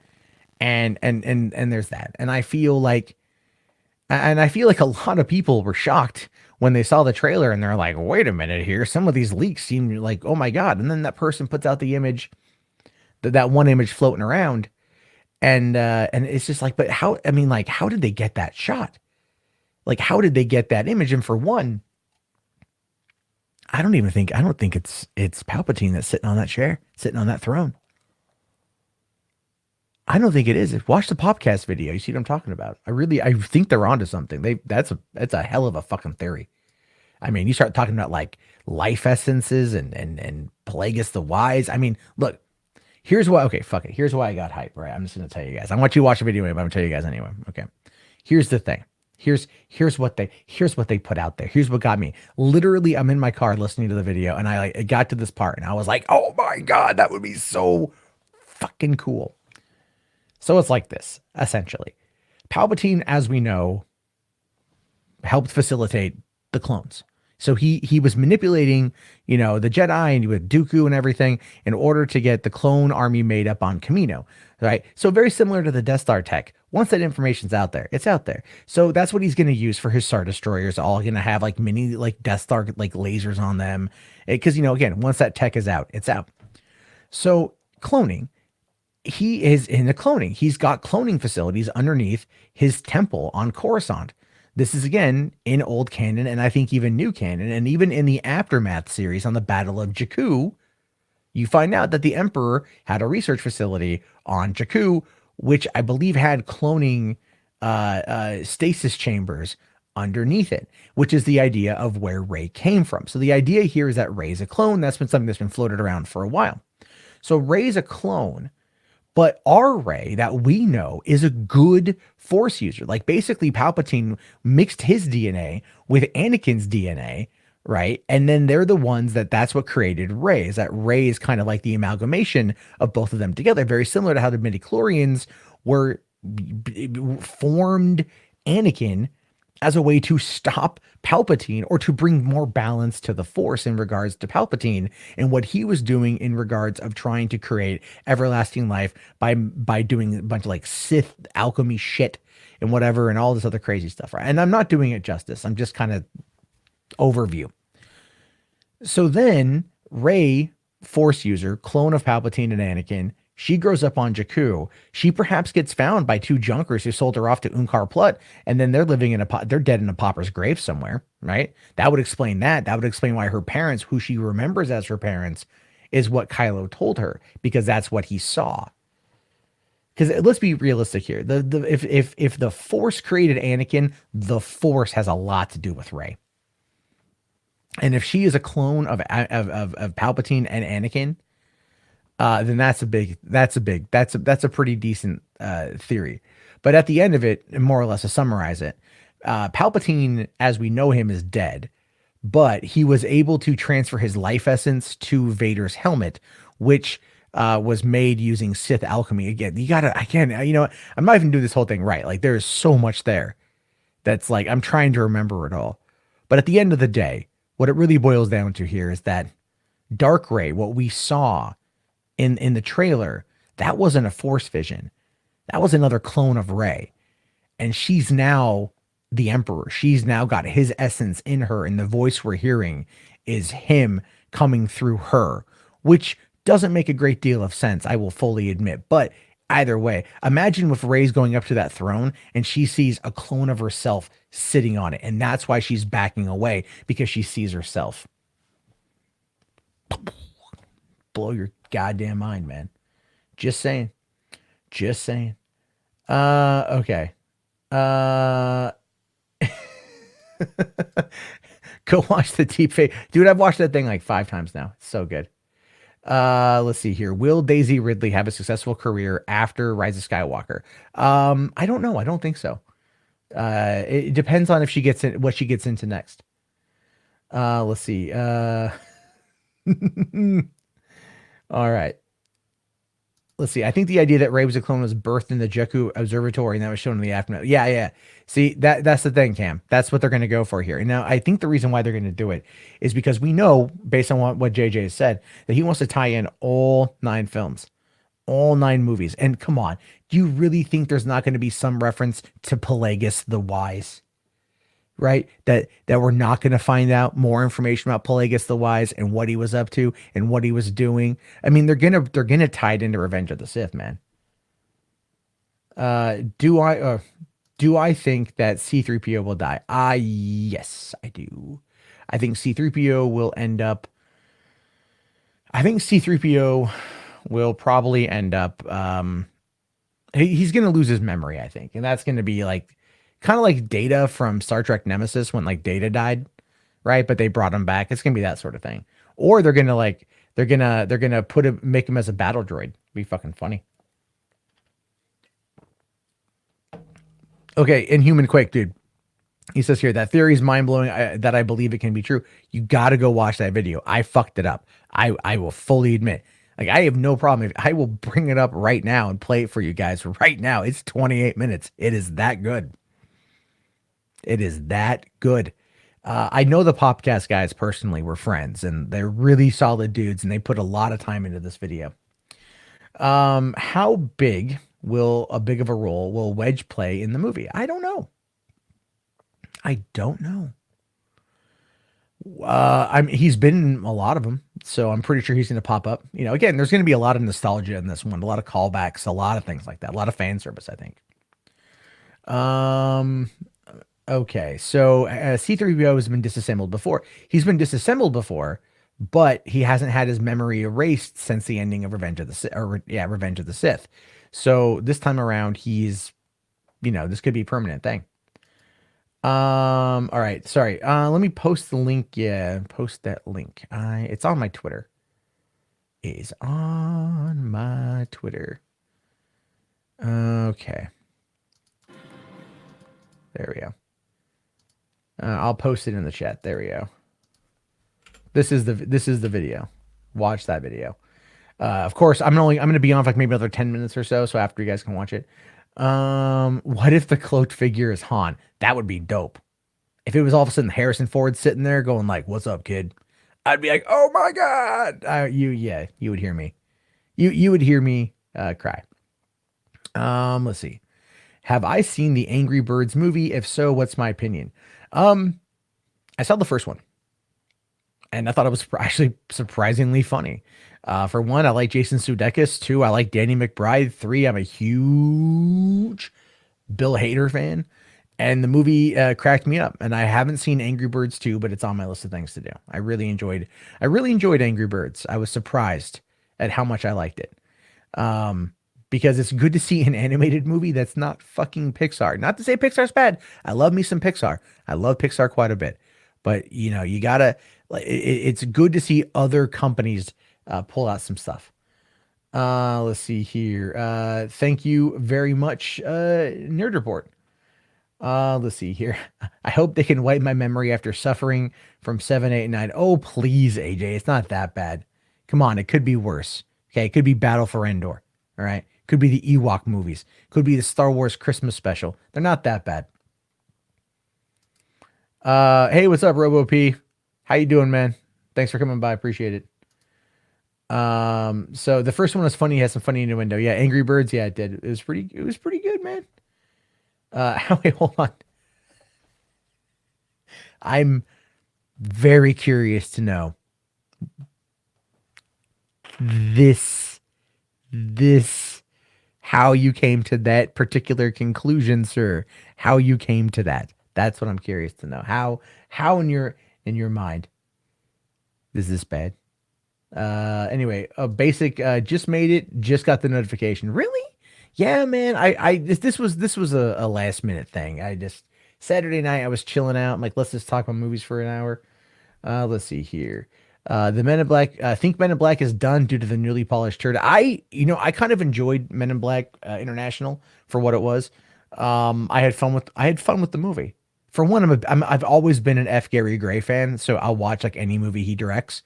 And there's that. And I feel like a lot of people were shocked when they saw the trailer and they're like, wait a minute here. Some of these leaks seem like, oh my God. And then that person puts out the image, that one image floating around, and it's just like, but how? I mean, like, how did they get that shot? Like, how did they get that image? And for one, I don't think it's Palpatine that's sitting on that chair, sitting on that throne. I don't think it is. Watch the podcast video. You see what I'm talking about. I think they're onto something. That's a hell of a fucking theory. I mean, you start talking about like life essences and Pelagus the Wise. I mean, look, here's why. Okay, fuck it. Here's why I got hype. Right, I'm just gonna tell you guys. I want you to watch the video anyway, but I'm gonna tell you guys anyway. Okay. Here's the thing. Here's what they put out there. Here's what got me. Literally, I'm in my car listening to the video, and I got to this part, and I was like, oh my God, that would be so fucking cool. So it's like this, essentially. Palpatine, as we know, helped facilitate the clones. So he was manipulating, the Jedi and with Dooku and everything in order to get the clone army made up on Kamino, right? So very similar to the Death Star tech. Once that information's out there, it's out there. So that's what he's going to use for his Star Destroyers, all going to have like mini like Death Star like lasers on them. Because, again, once that tech is out, it's out. So cloning, he is into cloning. He's got cloning facilities underneath his temple on Coruscant. This is, again, in old canon, and I think even new canon, and even in the Aftermath series on the Battle of Jakku, you find out that the Emperor had a research facility on Jakku, which I believe had cloning stasis chambers underneath it, which is the idea of where Rey came from. So the idea here is that Rey's a clone. That's been something that's been floated around for a while. So Rey's a clone. But our Rey that we know is a good Force user. Like basically Palpatine mixed his DNA with Anakin's DNA, right? And then they're the ones that's what created Rey. Is that Rey is kind of like the amalgamation of both of them together. Very similar to how the midichlorians formed Anakin as a way to stop Palpatine or to bring more balance to the Force in regards to Palpatine and what he was doing in regards of trying to create everlasting life by doing a bunch of like Sith alchemy shit and whatever and all this other crazy stuff, right? And I'm not doing it justice. I'm just kind of overview. So then Rey, Force user, clone of Palpatine and Anakin, she grows up on Jakku. She perhaps gets found by two junkers who sold her off to Unkar Plutt, and then they're living in they're dead in a pauper's grave somewhere, right? That would explain that. That would explain why her parents, who she remembers as her parents, is what Kylo told her, because that's what he saw. Because let's be realistic here. If the Force created Anakin, the Force has a lot to do with Rey. And if she is a clone of Palpatine and Anakin, then that's a pretty decent theory. But at the end of it, more or less to summarize it, Palpatine, as we know him, is dead, but he was able to transfer his life essence to Vader's helmet, which was made using Sith alchemy. Again, I'm not even doing this whole thing right. Like, there's so much there that's like, I'm trying to remember it all. But at the end of the day, what it really boils down to here is that Dark Rey, what we saw in the trailer, that wasn't a Force vision. That was another clone of Rey. And she's now the Emperor. She's now got his essence in her, and the voice we're hearing is him coming through her, which doesn't make a great deal of sense, I will fully admit. But either way, imagine if Rey's going up to that throne and she sees a clone of herself sitting on it, and that's why she's backing away, because she sees herself. Blow your goddamn mind, man. Just saying. Okay. Go watch the Deep Fake. Dude, I've watched that thing like 5 times now. It's so good. Let's see here. Will Daisy Ridley have a successful career after Rise of Skywalker? I don't know. I don't think so. It depends on if she gets in, what she gets into next. Let's see. All right. Let's see. I think the idea that Rey was a clone was birthed in the Jakku Observatory, and that was shown in the aftermath. Yeah. See, that's the thing, Cam. That's what they're going to go for here. And now I think the reason why they're going to do it is because we know, based on what JJ has said, that he wants to tie in all 9 films, all 9 movies. And come on, do you really think there's not going to be some reference to Pelagus the Wise? Right? That we're not going to find out more information about Pelagus the Wise and what he was up to and what he was doing. I mean, they're gonna tie it into Revenge of the Sith, man. Do I think that C-3PO will die? Yes, I do. I think C-3PO will end up. I think C-3PO will probably end up. He's gonna lose his memory, I think, and that's gonna be like kind of like Data from Star Trek Nemesis when like Data died, right? But they brought him back. It's gonna be that sort of thing. Or they're gonna make him as a battle droid. It'd be fucking funny. Okay, Inhuman Quake, dude. He says here that theory is mind blowing. That I believe it can be true. You got to go watch that video. I fucked it up. I will fully admit. Like, I have no problem. I will bring it up right now and play it for you guys right now. It's 28 minutes. It is that good. It is that good. I know the Popcast guys personally. We're friends, and they're really solid dudes, and they put a lot of time into this video. How big of a role will Wedge play in the movie? I don't know. He's been in a lot of them, so I'm pretty sure he's going to pop up. You know, again, there's going to be a lot of nostalgia in this one, a lot of callbacks, a lot of things like that, a lot of fan service, I think. Okay, so C-3PO has been disassembled before. He's been disassembled before, but he hasn't had his memory erased since the ending of Revenge of the Sith. So this time around, he's, this could be a permanent thing. All right, sorry. Let me post the link. Yeah, post that link. It's on my Twitter. It is on my Twitter. Okay. There we go. I'll post it in the chat. There we go. This is the video. Watch that video. Of course, I'm going to be on for like maybe another 10 minutes or so. So after you guys can watch it. What if the cloaked figure is Han? That would be dope. If it was all of a sudden Harrison Ford sitting there going like, "What's up, kid?" I'd be like, "Oh my god!" You would hear me. You would hear me cry. Let's see. Have I seen the Angry Birds movie? If so, what's my opinion? Um, I saw the first one, and I thought it was actually surprisingly funny. For one, I like Jason Sudeikis. Two, I like Danny McBride. Three, I'm a huge Bill Hader fan, and the movie cracked me up. And I haven't seen Angry Birds 2, but it's on my list of things to do. I really enjoyed Angry Birds. I was surprised at how much I liked it. Because it's good to see an animated movie that's not fucking Pixar. Not to say Pixar's bad. I love me some Pixar. I love Pixar quite a bit. But you know, you gotta like it's good to see other companies pull out some stuff. Let's see here. Thank you very much, Nerd Report. Let's see here. I hope they can wipe my memory after suffering from 7, 8, 9. Oh, please, AJ. It's not that bad. Come on, it could be worse. Okay, it could be Battle for Endor. All right. Could be the Ewok movies. Could be the Star Wars Christmas special. They're not that bad. Hey, what's up, Robo P? How you doing, man? Thanks for coming by. Appreciate it. So the first one was funny. It had some funny innuendo. Yeah, Angry Birds. Yeah, it did. It was pretty good, man. Wait, hold on. I'm very curious to know this, this, how you came to that particular conclusion, sir. How you came to that. That's what I'm curious to know. How in your mind is this bad? Anyway, a basic just made it, just got the notification. Really? Yeah, man. This was a last minute thing. I just Saturday night I was chilling out. I'm like, let's just talk about movies for an hour. Let's see here. The Men in Black. I think Men in Black is done due to the newly polished turd. I kind of enjoyed Men in Black International for what it was. I had fun with the movie. For one, I've always been an F. Gary Gray fan, so I'll watch like any movie he directs.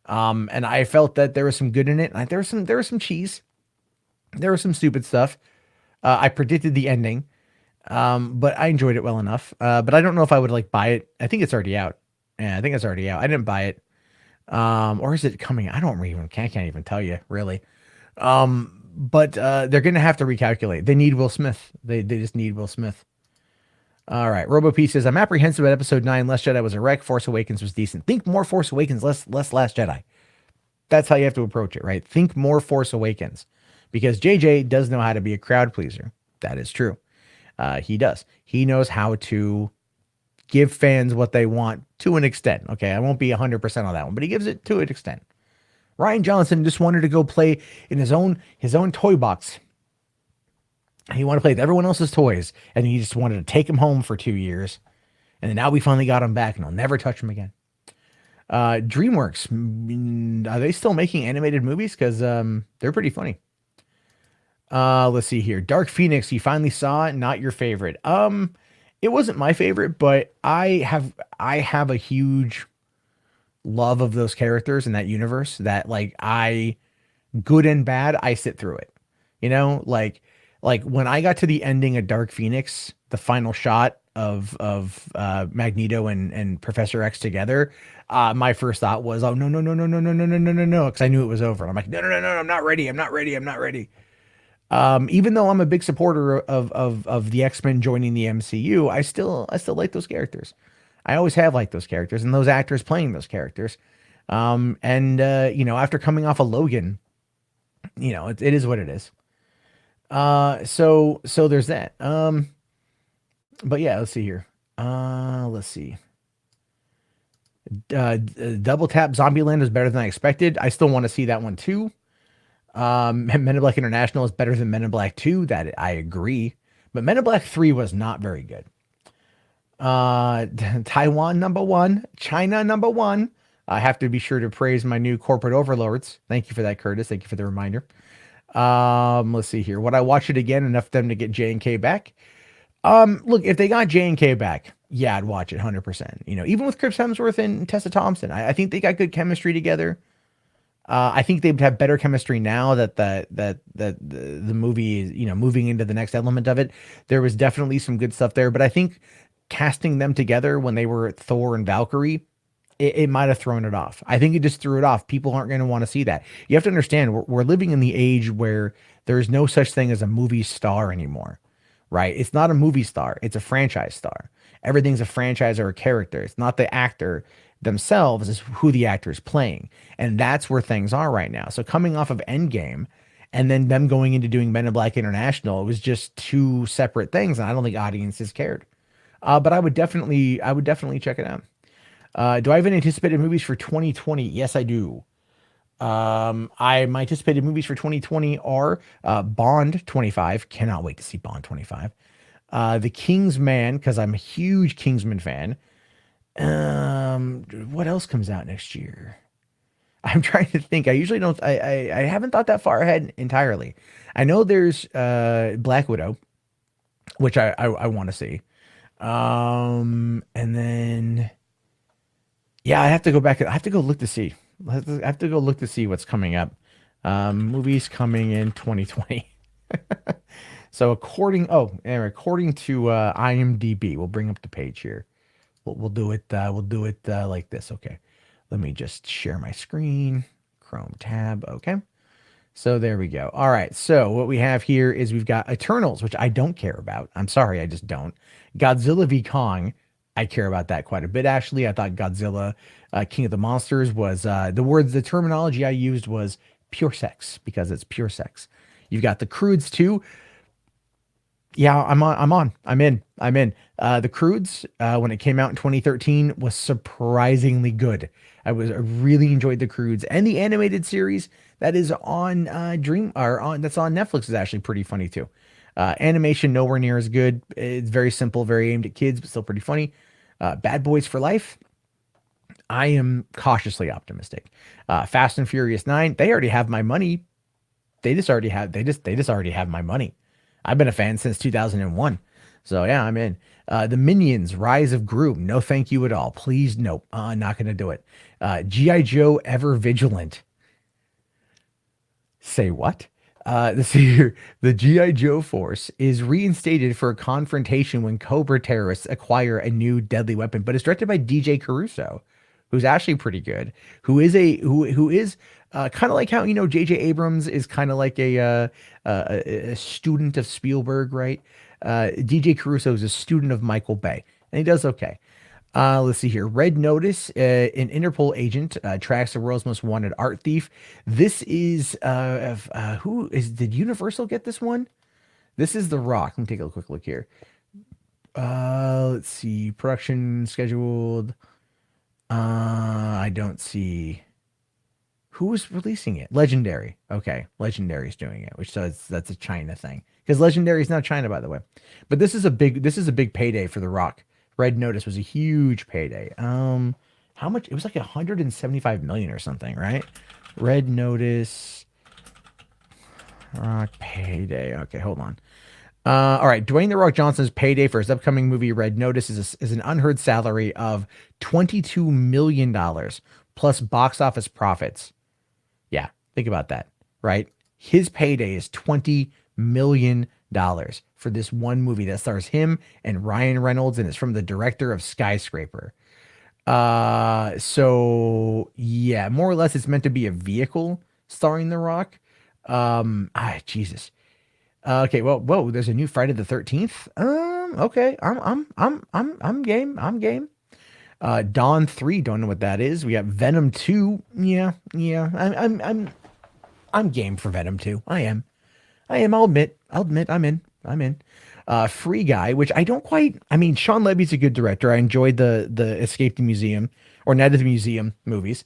And I felt that there was some good in it. Like there was some cheese. There was some stupid stuff. I predicted the ending, but I enjoyed it well enough. But I don't know if I would like buy it. I think it's already out. Yeah, I think it's already out. I didn't buy it. Or is it coming? I don't even can't even tell you really. But they're gonna have to recalculate. They need Will Smith. They just need Will Smith. All right. RoboP says, I'm apprehensive at episode 9. Last Jedi was a wreck. Force Awakens was decent. Think more Force Awakens, less Last Jedi. That's how you have to approach it, right? Think more Force Awakens. Because JJ does know how to be a crowd pleaser. That is true. He does. He knows how to give fans what they want to an extent. Okay, I won't be 100% on that one, but he gives it to an extent. Rian Johnson just wanted to go play in his own toy box. He wanted to play with everyone else's toys, and he just wanted to take him home for 2 years. And then now we finally got him back, and I'll never touch him again. DreamWorks, are they still making animated movies? Because they're pretty funny. Let's see here. Dark Phoenix, you finally saw it, not your favorite. It wasn't my favorite, but I have a huge love of those characters in that universe that like good and bad, I sit through it. You know, like when I got to the ending of Dark Phoenix, the final shot of Magneto and Professor X together, my first thought was, oh no, because I knew it was over. I'm like, no, I'm not ready. Even though I'm a big supporter of the X-Men joining the MCU, I still like those characters. I always have liked those characters and those actors playing those characters. After coming off of Logan, it is what it is. So there's that. But yeah, let's see here. Let's see. Double Tap Zombieland is better than I expected. I still want to see that one too. Men in Black International is better than Men in Black 2. That I agree. But Men in Black 3 was not very good. Taiwan #1, China #1. I have to be sure to praise my new corporate overlords. Thank you for that, Curtis. Thank you for the reminder. Let's see here. Would I watch it again enough for them to get J and K back? Look, if they got J and K back, yeah, I'd watch it 100%. Even with Chris Hemsworth and Tessa Thompson, I think they got good chemistry together. I think they'd have better chemistry now that the movie is, moving into the next element of it. There was definitely some good stuff there, but I think casting them together when they were Thor and Valkyrie, it might have thrown it off. I think it just threw it off. People aren't going to want to see that. You have to understand, we're living in the age where there's no such thing as a movie star anymore, right? It's not a movie star, it's a franchise star. Everything's a franchise or a character. It's not the actor themselves, it's who the actor is playing. And that's where things are right now. So coming off of Endgame and then them going into doing Men in Black International, it was just two separate things. And I don't think audiences cared. But I would definitely check it out. Do I have any anticipated movies for 2020? Yes, I do. My anticipated movies for 2020 are Bond 25. Cannot wait to see Bond 25. The Kingsman, because I'm a huge Kingsman fan. What else comes out next year? I'm trying to think. I usually don't. I haven't thought that far ahead entirely. I know there's Black Widow, which I want to see. And then yeah, I have to go back. I have to go look to see. I have to go look to see what's coming up. Movies coming in 2020. So according to IMDb, we'll bring up the page here. We'll do it. We'll do it like this. Okay. Let me just share my screen. Chrome tab. Okay. So there we go. All right. So what we have here is we've got Eternals, which I don't care about. I'm sorry, I just don't. Godzilla v Kong. I care about that quite a bit. Actually, I thought Godzilla, King of the Monsters was the terminology I used was pure sex because it's pure sex. You've got the Croods too. Yeah, I'm in. The Croods, when it came out in 2013, was surprisingly good. I really enjoyed the Croods, and the animated series that is on that's on Netflix is actually pretty funny too. Animation nowhere near as good. It's very simple, very aimed at kids, but still pretty funny. Bad Boys for Life. I am cautiously optimistic. Fast and Furious 9. They already have my money. They just already have my money. I've been a fan since 2001. So yeah, I'm in. The Minions, Rise of Gru. No, thank you at all. Please, nope. Not going to do it. G.I. Joe, Ever Vigilant. Say what? The G.I. Joe force is reinstated for a confrontation when Cobra terrorists acquire a new deadly weapon, but it's directed by DJ Caruso, who's actually pretty good, who is kind of like how, J.J. Abrams is kind of like a student of Spielberg, right? DJ Caruso is a student of Michael Bay, and he does okay. Let's see here. Red Notice, an Interpol agent tracks the world's most wanted art thief. This is did Universal get this one? This is The Rock. Let me take a quick look here. Let's see. Production scheduled. I don't see who is releasing it. Legendary. Okay, Legendary is doing it, which says that's a China thing because Legendary is not China, by the way. But this is a big payday for The Rock. Red Notice was a huge payday. How much? It was like 175 million or something, right? Red Notice, Rock payday. Okay, hold on. All right, Dwayne The Rock Johnson's payday for his upcoming movie Red Notice is an unheard salary of $22 million plus box office profits. Yeah, think about that, right? His payday is $20 million for this one movie that stars him and Ryan Reynolds, and it's from the director of Skyscraper. So yeah, more or less it's meant to be a vehicle starring The Rock. Jesus. Okay, well, whoa, there's a new Friday the 13th. Okay, I'm game. I'm game. Dawn 3, don't know what that is. We got Venom 2. Yeah. I'm game for Venom 2. I am. I'll admit I'm in. Free Guy, which I don't quite. I mean, Sean Levy's a good director. I enjoyed the Escape the Museum or Night of the Museum movies.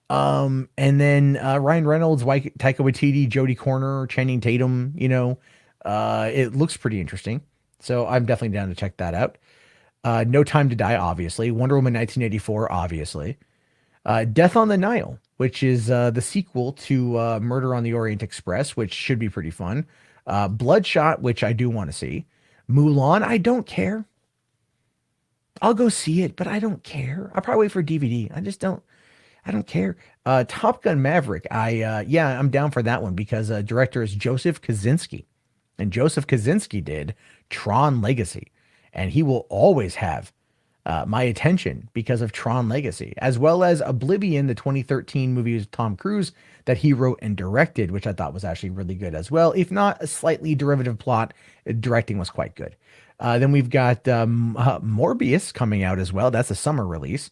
And then Ryan Reynolds, Taika Waititi, Jodie Comer, Channing Tatum. It looks pretty interesting. So I'm definitely down to check that out. No Time to Die, obviously. Wonder Woman 1984, obviously. Death on the Nile, which is the sequel to Murder on the Orient Express, which should be pretty fun. Bloodshot, which I do want to see. Mulan, I don't care. I'll go see it, but I don't care. I'll probably wait for DVD. I don't care. Top Gun Maverick, I'm down for that one because director is Joseph Kosinski. And Joseph Kosinski did Tron Legacy. and he will always have my attention because of Tron Legacy, as well as Oblivion, the 2013 movie with Tom Cruise that he wrote and directed, which I thought was actually really good as well. If not a slightly derivative plot, directing was quite good. Then we've got Morbius coming out as well. That's a summer release.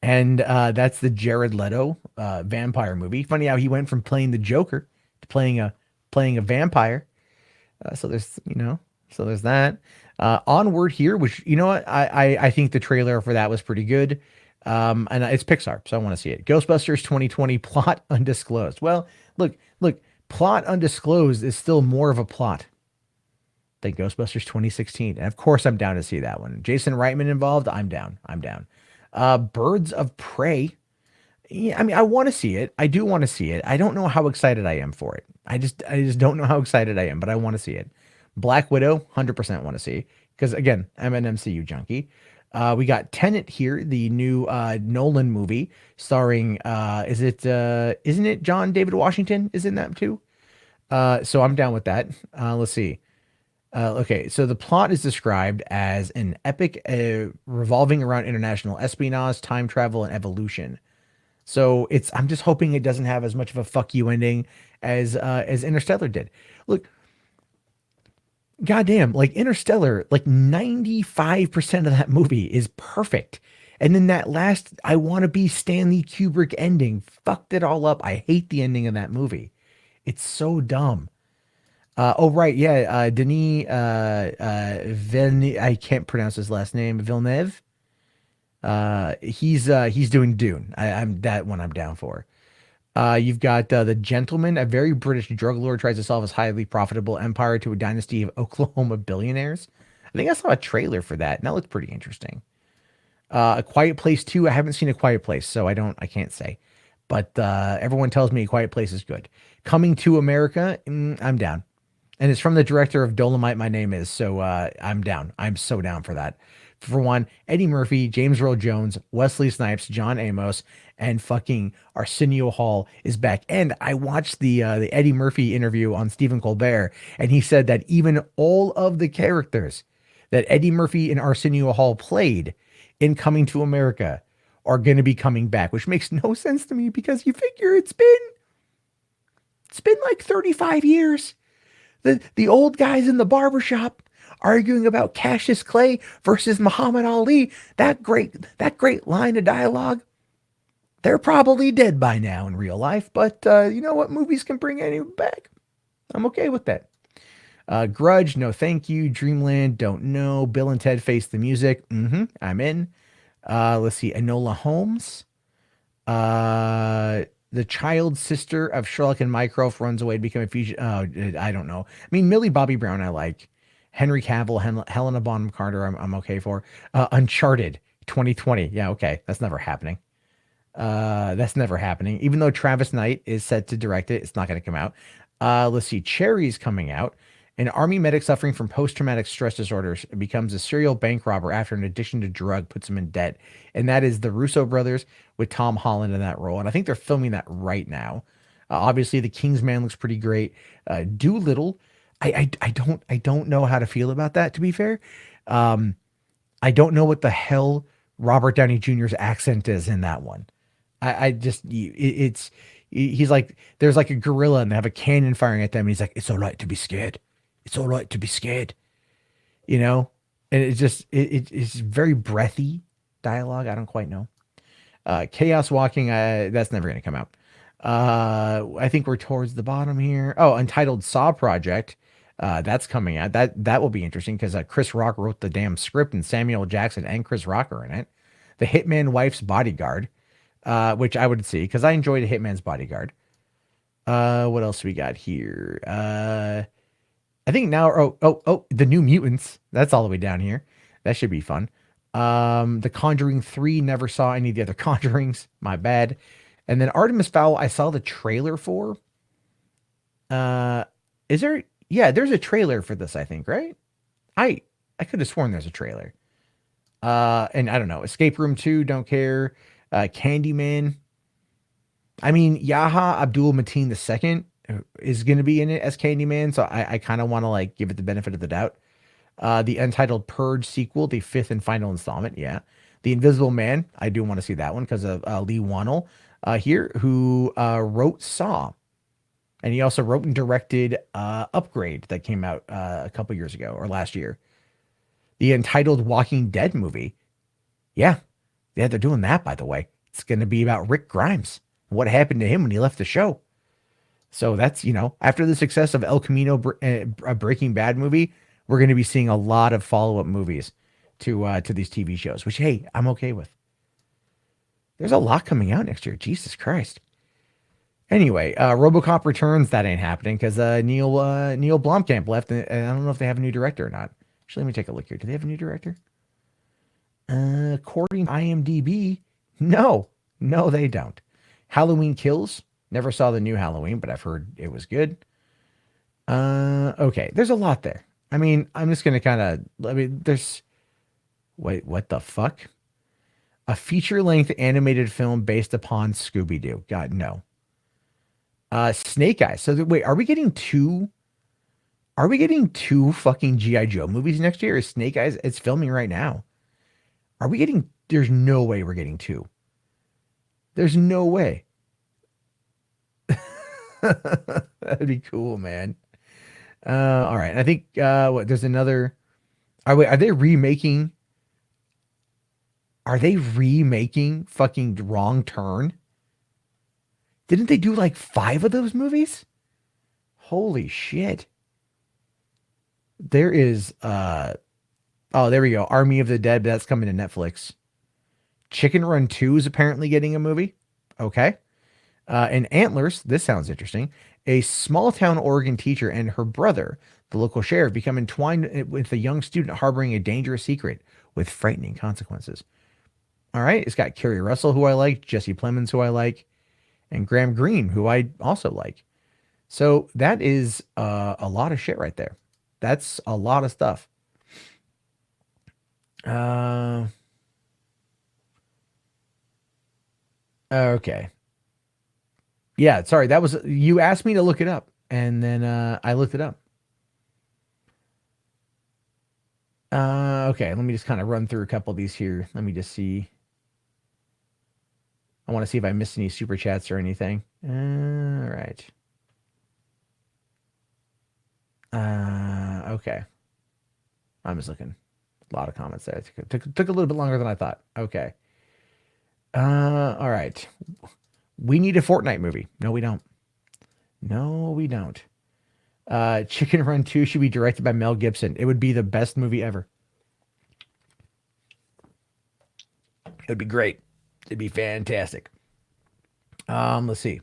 And that's the Jared Leto vampire movie. Funny how he went from playing the Joker to playing a vampire. So there's so there's that. Onward here, which what I think the trailer for that was pretty good. And it's Pixar, so I want to see it. Ghostbusters 2020 plot undisclosed. Well, look, plot undisclosed is still more of a plot than Ghostbusters 2016. And of course, I'm down to see that one. Jason Reitman involved. I'm down. Birds of Prey. Yeah, I mean, I want to see it. I do want to see it. I don't know how excited I am for it. I just don't know how excited I am, but I want to see it. Black Widow, 100% want to see, because again, I'm an MCU junkie. We got Tenet here, the new Nolan movie starring isn't it John David Washington is in that too? So I'm down with that. Let's see. Okay, so the plot is described as an epic revolving around international espionage, time travel, and evolution. So I'm just hoping it doesn't have as much of a fuck you ending as Interstellar did. Look, goddamn, like Interstellar, like 95% of that movie is perfect. And then that last I want to be Stanley Kubrick ending fucked it all up. I hate the ending of that movie. It's so dumb. Oh right, yeah, Denis Villeneuve, I can't pronounce his last name, Villeneuve. He's doing Dune. I'm that one I'm down for. You've got The Gentleman, a very British drug lord tries to solve his highly profitable empire to a dynasty of Oklahoma billionaires. I think I saw a trailer for that, and that looked pretty interesting. A Quiet Place 2, I haven't seen A Quiet Place, so I can't say. But everyone tells me A Quiet Place is good. Coming to America, I'm down. And it's from the director of Dolomite, My Name Is, so I'm down. I'm so down for that. For one, Eddie Murphy, James Earl Jones, Wesley Snipes, John Amos, and fucking Arsenio Hall is back. And I watched the Eddie Murphy interview on Stephen Colbert, and he said that even all of the characters that Eddie Murphy and Arsenio Hall played in Coming to America are going to be coming back, which makes no sense to me because you figure it's been like 35 years. The old guys in the barbershop arguing about Cassius Clay versus Muhammad Ali, that great line of dialogue, they're probably dead by now in real life, but you know what? Movies can bring anyone back. I'm okay with that. Grudge, no thank you. Dreamland, don't know. Bill and Ted Face the Music. I'm in. Let's see. Enola Holmes. The child sister of Sherlock and Mycroft runs away to become a fugitive. I don't know. I mean, Millie Bobby Brown, I like. Henry Cavill, Helena Bonham Carter, I'm okay for. Uncharted 2020. Yeah, okay. That's never happening. Even though Travis Knight is set to direct it, it's not going to come out. Let's see. Cherry's coming out. An army medic suffering from post-traumatic stress disorders becomes a serial bank robber after an addiction to drug puts him in debt. And that is the Russo brothers with Tom Holland in that role. And I think they're filming that right now. Obviously, The Kingsman looks pretty great. Doolittle, I don't know how to feel about that, to be fair. I don't know what the hell Robert Downey Jr.'s accent is in that one. He's like, there's like a gorilla and they have a cannon firing at them. And he's like, it's all right to be scared. It's all right to be scared, and it's very breathy dialogue. I don't quite know. Chaos Walking, that's never going to come out. I think we're towards the bottom here. Oh, Untitled Saw Project. That's coming out. That will be interesting because Chris Rock wrote the damn script and Samuel Jackson and Chris Rock are in it. The Hitman Wife's Bodyguard, which I would see because I enjoyed Hitman's Bodyguard. What else we got here? I think now, the New Mutants. That's all the way down here. That should be fun. The Conjuring 3, never saw any of the other Conjurings. My bad. And then Artemis Fowl, I saw the trailer for. Is there? Yeah, there's a trailer for this, I think, right? I could have sworn there's a trailer. And I don't know. Escape Room 2, don't care. Candyman. I mean, Yaha Abdul Mateen II is going to be in it as Candyman, so I kind of want to like give it the benefit of the doubt. The Untitled Purge sequel, the fifth and final installment. Yeah. The Invisible Man. I do want to see that one because of Lee Wannell here, who wrote Saw. And he also wrote and directed Upgrade that came out a couple years ago or last year. The Entitled Walking Dead movie. Yeah. Yeah, they're doing that, by the way. It's going to be about Rick Grimes. What happened to him when he left the show. So that's, after the success of El Camino, a Breaking Bad movie, we're going to be seeing a lot of follow-up movies to these TV shows, which, hey, I'm okay with. There's a lot coming out next year. Jesus Christ. Anyway, RoboCop Returns, that ain't happening because Neil Blomkamp left, and I don't know if they have a new director or not. Actually, let me take a look here. Do they have a new director? According to IMDb, no, they don't. Halloween Kills. Never saw the new Halloween, but I've heard it was good. Okay, there's a lot there. I mean, I'm just gonna wait, what the fuck? A feature-length animated film based upon Scooby-Doo. God, no. Snake Eyes. So wait, are we getting two fucking G.I. Joe movies next year? Is Snake Eyes? It's filming right now. There's no way we're getting two. There's no way. That'd be cool, man. All right. I think there's another. Are they remaking? Are they remaking fucking Wrong Turn? Didn't they do like 5 of those movies? Holy shit. There is there we go. Army of the Dead, but that's coming to Netflix. Chicken Run 2 is apparently getting a movie. Okay. And Antlers, this sounds interesting. A small town Oregon teacher and her brother, the local sheriff, become entwined with a young student harboring a dangerous secret with frightening consequences. All right. It's got Kerry Russell, who I like, Jesse Plemons, who I like, and Graham Greene, who I also like. So that is a lot of shit right there. That's a lot of stuff. Okay. Yeah, sorry. That was, you asked me to look it up, and then I looked it up. Okay, let me just kind of run through a couple of these here. Let me just see. I want to see if I missed any super chats or anything. All right. Okay. I'm just looking. A lot of comments there. It took a little bit longer than I thought. Okay. All right. We need a Fortnite movie. No, we don't. No, we don't. Chicken Run 2 should be directed by Mel Gibson. It would be the best movie ever. It would be great. It'd be fantastic. Let's see.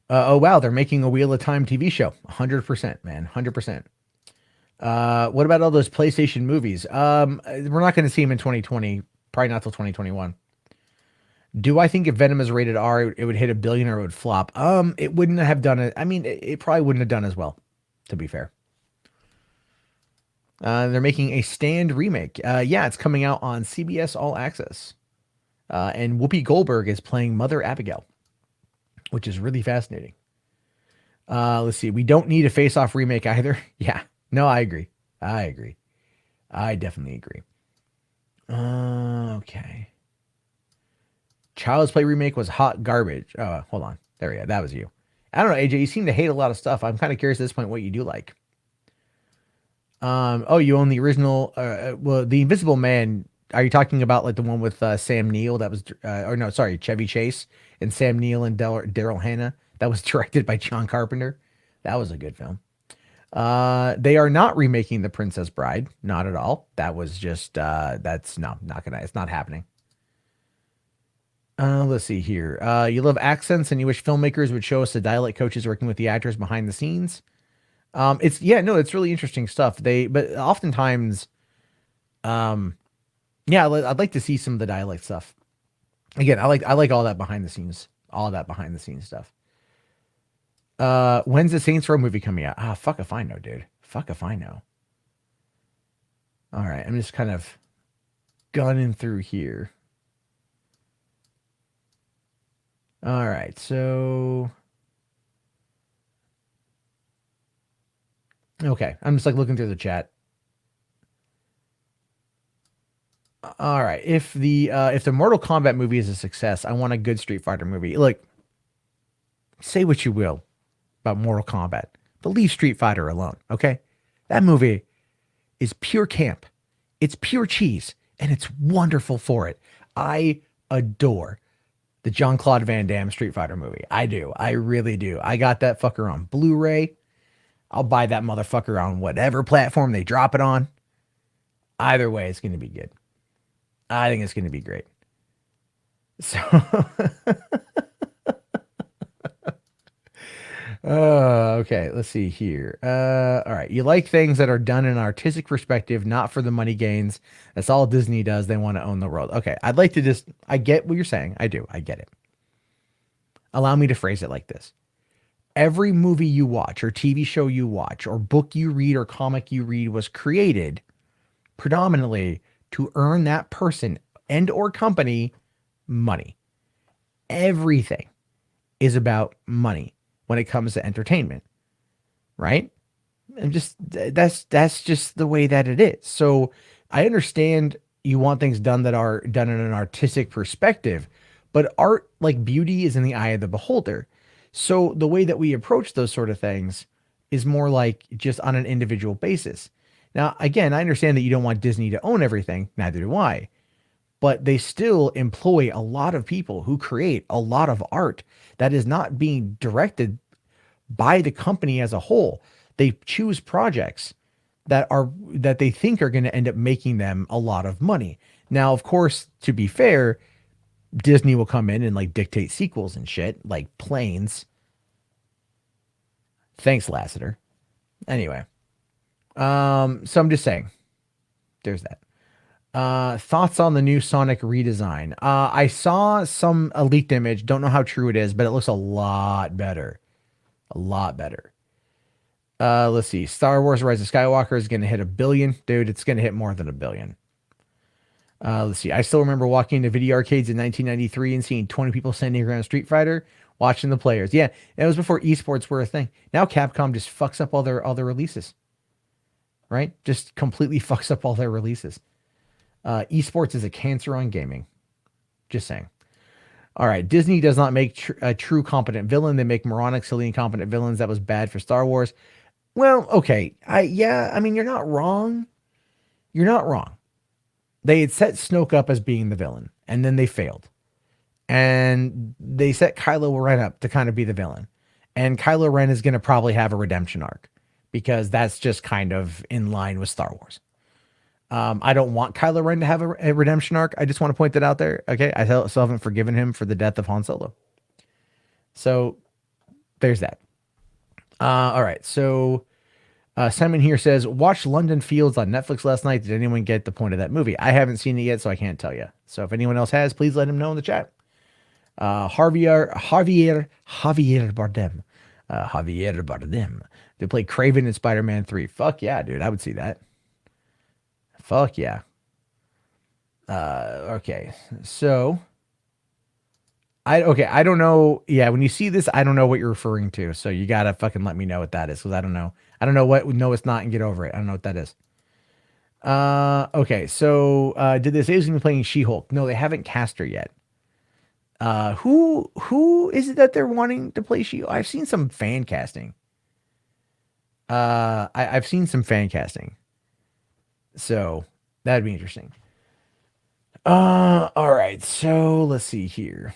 Oh wow, they're making a Wheel of Time TV show. 100%, man. 100%. What about all those PlayStation movies? We're not going to see them in 2020. Probably not till 2021. Do I think if Venom is rated R, it would hit $1 billion or it would flop? It wouldn't have done it. I mean, it probably wouldn't have done as well, to be fair. They're making a Stand remake. Yeah, it's coming out on CBS All Access. And Whoopi Goldberg is playing Mother Abigail, which is really fascinating. Let's see. We don't need a Face Off remake either. Yeah. No, I agree. I definitely agree. Okay. Child's Play remake was hot garbage. Oh, hold on. There we go. That was you. I don't know, AJ. You seem to hate a lot of stuff. I'm kind of curious at this point what you do like. Oh, you own the original. Well, The Invisible Man. Are you talking about like the one with Sam Neill? That was, or no, sorry, Chevy Chase and Sam Neill and Daryl Hannah. That was directed by John Carpenter. That was a good film. They are not remaking The Princess Bride. Not at all. That was just that's not gonna. It's not happening. Let's see here. You love accents and you wish filmmakers would show us the dialect coaches working with the actors behind the scenes. It's really interesting stuff. But oftentimes, yeah, I'd like to see some of the dialect stuff. Again, I like all that behind the scenes stuff. When's the Saints Row movie coming out? Fuck if I know, dude. Fuck if I know. All right, I'm just kind of gunning through here. All right, so okay, I'm just like looking through the chat. All right. If the Mortal Kombat movie is a success, I want a good Street Fighter movie. Look, say what you will about Mortal Kombat, but leave Street Fighter alone, okay? That movie is pure camp. It's pure cheese, and it's wonderful for it. I adore the John Claude Van Damme Street Fighter movie. I do. I really do. I got that fucker on Blu-ray. I'll buy that motherfucker on whatever platform they drop it on. Either way, it's going to be good. I think it's going to be great. So, okay, let's see here. All right. You like things that are done in an artistic perspective, not for the money gains. That's all Disney does. They want to own the world. Okay. I'd like to I get what you're saying. I do. I get it. Allow me to phrase it like this. Every movie you watch or TV show you watch or book you read or comic you read was created predominantly to earn that person and or company money. Everything is about money when it comes to entertainment, right? And just that's just the way that it is. So I understand you want things done that are done in an artistic perspective, but art, like beauty, is in the eye of the beholder. So the way that we approach those sort of things is more like just on an individual basis. Now, again, I understand that you don't want Disney to own everything, neither do I, but they still employ a lot of people who create a lot of art that is not being directed by the company as a whole. They choose projects that they think are going to end up making them a lot of money. Now, of course, to be fair, Disney will come in and like dictate sequels and shit, like Planes. Thanks, Lasseter. Anyway, so I'm just saying, there's that. Thoughts on the new Sonic redesign? I saw a leaked image. Don't know how true it is, but it looks a lot better. A lot better. Let's see. Star Wars Rise of Skywalker is going to hit 1 billion. Dude, it's going to hit more than 1 billion. Let's see. I still remember walking into video arcades in 1993 and seeing 20 people standing around Street Fighter watching the players. Yeah, it was before esports were a thing. Now Capcom just fucks up all their releases. Right? Just completely fucks up all their releases. Esports is a cancer on gaming. Just saying. All right. Disney does not make a true competent villain. They make moronic, silly, incompetent villains. That was bad for Star Wars. Well, okay. I mean, you're not wrong. You're not wrong. They had set Snoke up as being the villain, and then they failed. And they set Kylo Ren up to kind of be the villain. And Kylo Ren is going to probably have a redemption arc because that's just kind of in line with Star Wars. I don't want Kylo Ren to have a redemption arc. I just want to point that out there. Okay. I still haven't forgiven him for the death of Han Solo. So there's that. All right. So Simon here says, watch London Fields on Netflix last night. Did anyone get the point of that movie? I haven't seen it yet, so I can't tell you. So if anyone else has, please let him know in the chat. Javier Bardem. Javier Bardem. They play Craven in Spider-Man 3. Fuck yeah, dude. I would see that. Fuck yeah. Okay. So I don't know. Yeah, when you see this, I don't know what you're referring to. So you gotta fucking let me know what that is, because I don't know. I don't know what no it's not and get over it. I don't know what that is. Okay, so did they say he's gonna be playing She-Hulk? No, they haven't cast her yet. Who is it that they're wanting to play She-Hulk? I've seen some fan casting. I've seen some fan casting. So that'd be interesting. All right. So let's see here.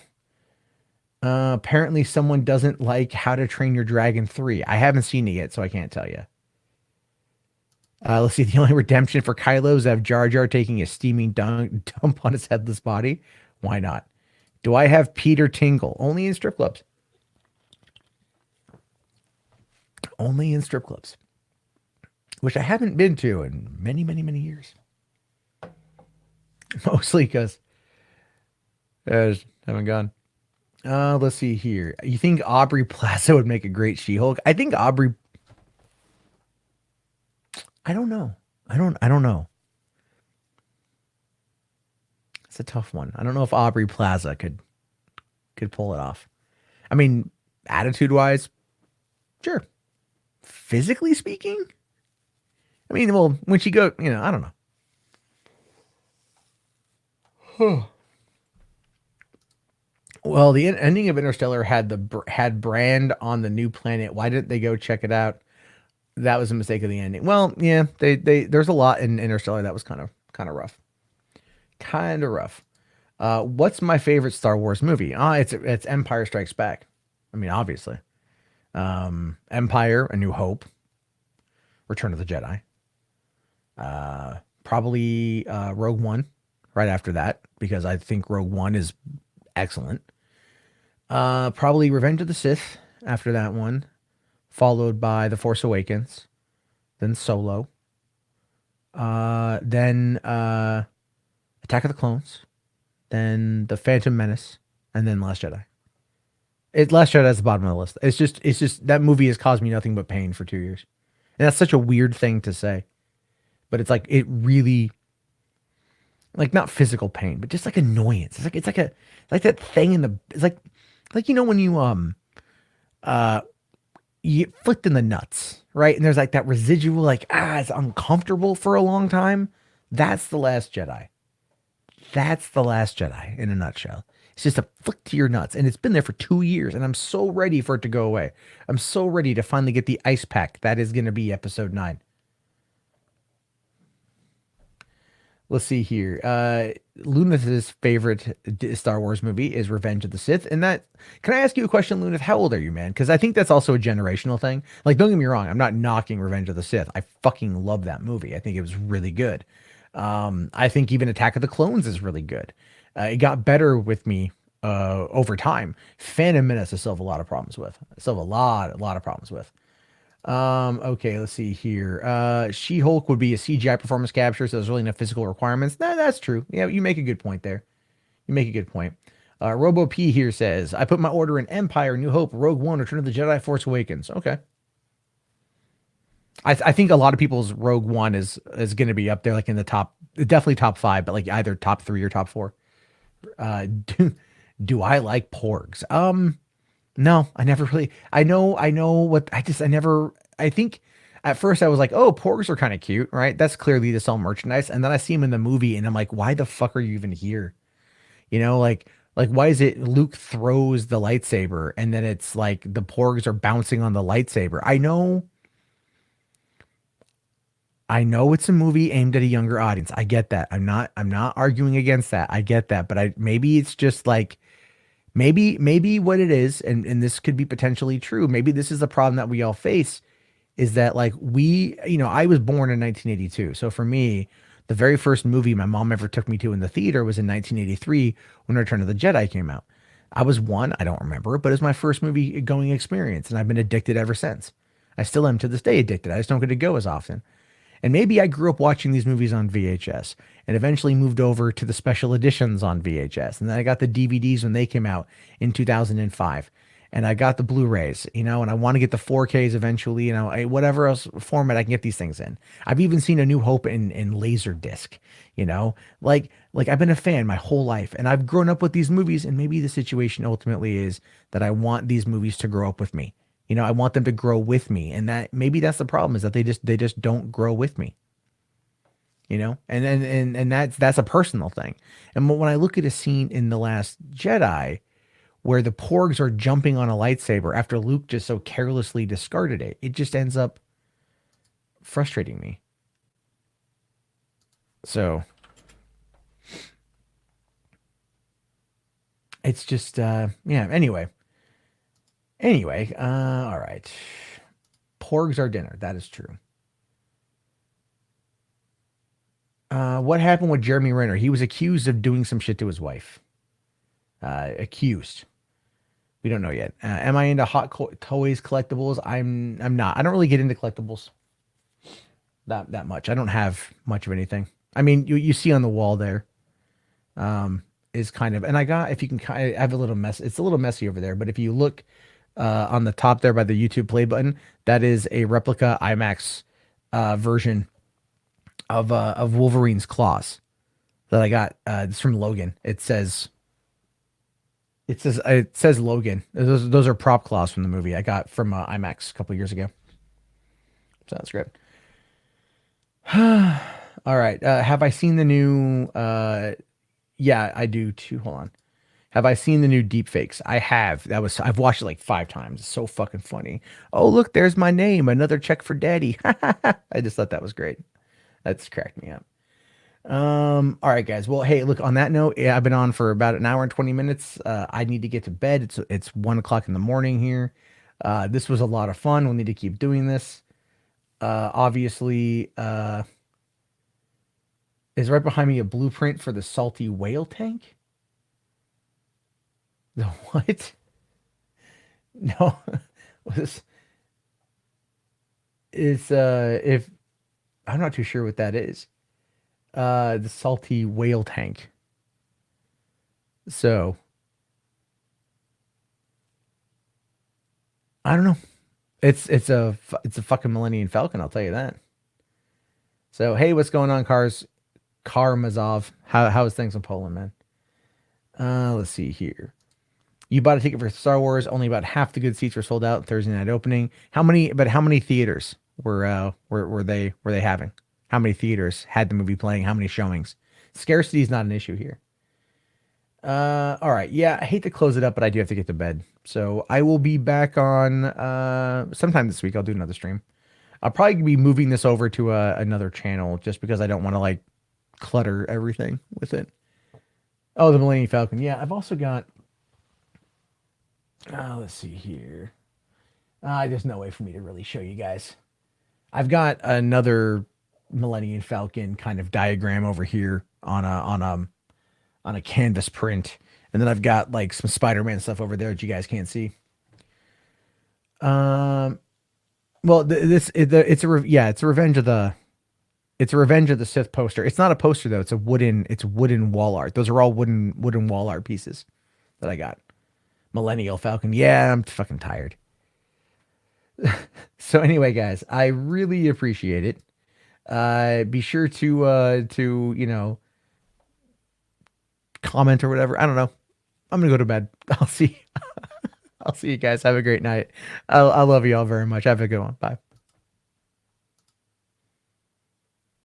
Apparently someone doesn't like How to Train Your Dragon 3. I haven't seen it yet, so I can't tell you. Let's see. The only redemption for Kylo is to have Jar Jar taking a steaming dump on his headless body. Why not? Do I have Peter Tingle? Only in strip clubs. Only in strip clubs. Which I haven't been to in many, many, many years. Mostly because I haven't gone. Let's see here. You think Aubrey Plaza would make a great She-Hulk? I think Aubrey. I don't know. I don't know. It's a tough one. I don't know if Aubrey Plaza could pull it off. I mean, attitude-wise, sure. Physically speaking, I mean, well, when she go, I don't know. Well, the ending of Interstellar had had Brand on the new planet. Why didn't they go check it out? That was a mistake of the ending. Well, yeah, they there's a lot in Interstellar that was kind of rough, kind of rough. What's my favorite Star Wars movie? It's Empire Strikes Back. I mean, obviously, Empire, A New Hope, Return of the Jedi, probably Rogue One, right after that because I think Rogue One is excellent. Probably Revenge of the Sith after that one, followed by The Force Awakens, then Solo, then Attack of the Clones, then The Phantom Menace, and then Last Jedi. Last Jedi is the bottom of the list. It's just that movie has caused me nothing but pain for 2 years, and that's such a weird thing to say, but it's like it really, like not physical pain, but just like annoyance. It's like that thing in the it's like when uh you get flicked in the nuts, right? And there's like that residual, like, it's uncomfortable for a long time. That's The Last Jedi. That's The Last Jedi in a nutshell. It's just a flick to your nuts. And it's been there for 2 years. And I'm so ready for it to go away. I'm so ready to finally get the ice pack. That is going to be episode 9. Let's see here. Lunith's favorite Star Wars movie is Revenge of the Sith. And that, can I ask you a question, Lunith? How old are you, man? Because I think that's also a generational thing. Like, don't get me wrong, I'm not knocking Revenge of the Sith. I fucking love that movie. I think it was really good. I think even Attack of the Clones is really good. It got better with me over time. Phantom Menace I still have a lot of problems with. I still have a lot of problems with. Okay, let's see here. She-Hulk would be a CGI performance capture, so there's really no physical requirements. That's true. Yeah, you make a good point there. You make a good point. Robo P here says, I put my order in Empire, New Hope, Rogue One, Return of the Jedi, Force Awakens. Okay. I think a lot of people's Rogue One is going to be up there, like in the top, definitely top 5, but like either top 3 or top 4. Do I like porgs? No, I never really. I know what. I never. I think at first I was like, oh, porgs are kind of cute, right? That's clearly to sell merchandise. And then I see him in the movie, and I'm like, why the fuck are you even here? Like why is it Luke throws the lightsaber, and then it's like the porgs are bouncing on the lightsaber? I know it's a movie aimed at a younger audience. I get that. I'm not arguing against that. I get that, but I maybe it's just like maybe what it is, and this could be potentially true. Maybe this is the problem that we all face is that like I was born in 1982. So for me, the very first movie my mom ever took me to in the theater was in 1983 when Return of the Jedi came out. I was 1, I don't remember it, but it was my first movie going experience, and I've been addicted ever since. I still am to this day addicted. I just don't get to go as often. And maybe I grew up watching these movies on VHS and eventually moved over to the special editions on VHS. And then I got the DVDs when they came out in 2005. And I got the Blu-rays, and I want to get the 4Ks eventually, whatever else format I can get these things in. I've even seen A New Hope in Laserdisc, like I've been a fan my whole life, and I've grown up with these movies. And maybe the situation ultimately is that I want these movies to grow up with me. I want them to grow with me, and that maybe that's the problem is that they just don't grow with me. And that's a personal thing. And when I look at a scene in The Last Jedi where the porgs are jumping on a lightsaber after Luke just so carelessly discarded it, it just ends up frustrating me. So it's just yeah. Anyway, all right. Porgs are dinner. That is true. What happened with Jeremy Renner? He was accused of doing some shit to his wife. Accused. We don't know yet. Am I into toys, collectibles? I'm not. I don't really get into collectibles that much. I don't have much of anything. I mean, you see on the wall there, is kind of, and I got, if you can, I have a little mess. It's a little messy over there, but if you look on the top there by the YouTube play button, that is a replica IMAX version of Wolverine's claws that I got. It's from Logan. It says Logan. Those are prop claws from the movie I got from IMAX a couple years ago. So that's great. All right. Have I seen the new Yeah, I do too. Hold on. Have I seen the new deepfakes? I have. I've watched it like 5 times. It's so fucking funny. Oh, look, there's my name. Another check for daddy. I just thought that was great. That's cracked me up. All right, guys. Well, hey, look, on that note, yeah, I've been on for about an hour and 20 minutes. I need to get to bed. It's 1 o'clock in the morning here. This was a lot of fun. We'll need to keep doing this. Obviously, is right behind me a blueprint for the salty whale tank? The what? No. This is if I'm not too sure what that is. The salty whale tank. So I don't know. It's a fucking Millennium Falcon, I'll tell you that. So hey, what's going on, cars? Karmazov. How's things in Poland, man? Let's see here. You bought a ticket for Star Wars. Only about half the good seats were sold out Thursday night opening. How many? But how many theaters were they having? How many theaters had the movie playing? How many showings? Scarcity is not an issue here. All right. Yeah, I hate to close it up, but I do have to get to bed. So I will be back on sometime this week. I'll do another stream. I'll probably be moving this over to another channel just because I don't want to like clutter everything with it. Oh, the Millennium Falcon. Yeah, I've also got. Let's see here. There's no way for me to really show you guys. I've got another Millennium Falcon kind of diagram over here on a canvas print, and then I've got like some Spider-Man stuff over there that you guys can't see. Um, well, it's a Revenge of the Sith poster. It's not a poster though. It's wooden wall art. Those are all wooden wall art pieces that I got. Millennial Falcon. Yeah, I'm fucking tired. So anyway, guys, I really appreciate it. Be sure to comment or whatever. I don't know. I'm gonna go to bed. I'll see you guys. Have a great night. I love you all very much. Have a good one. Bye.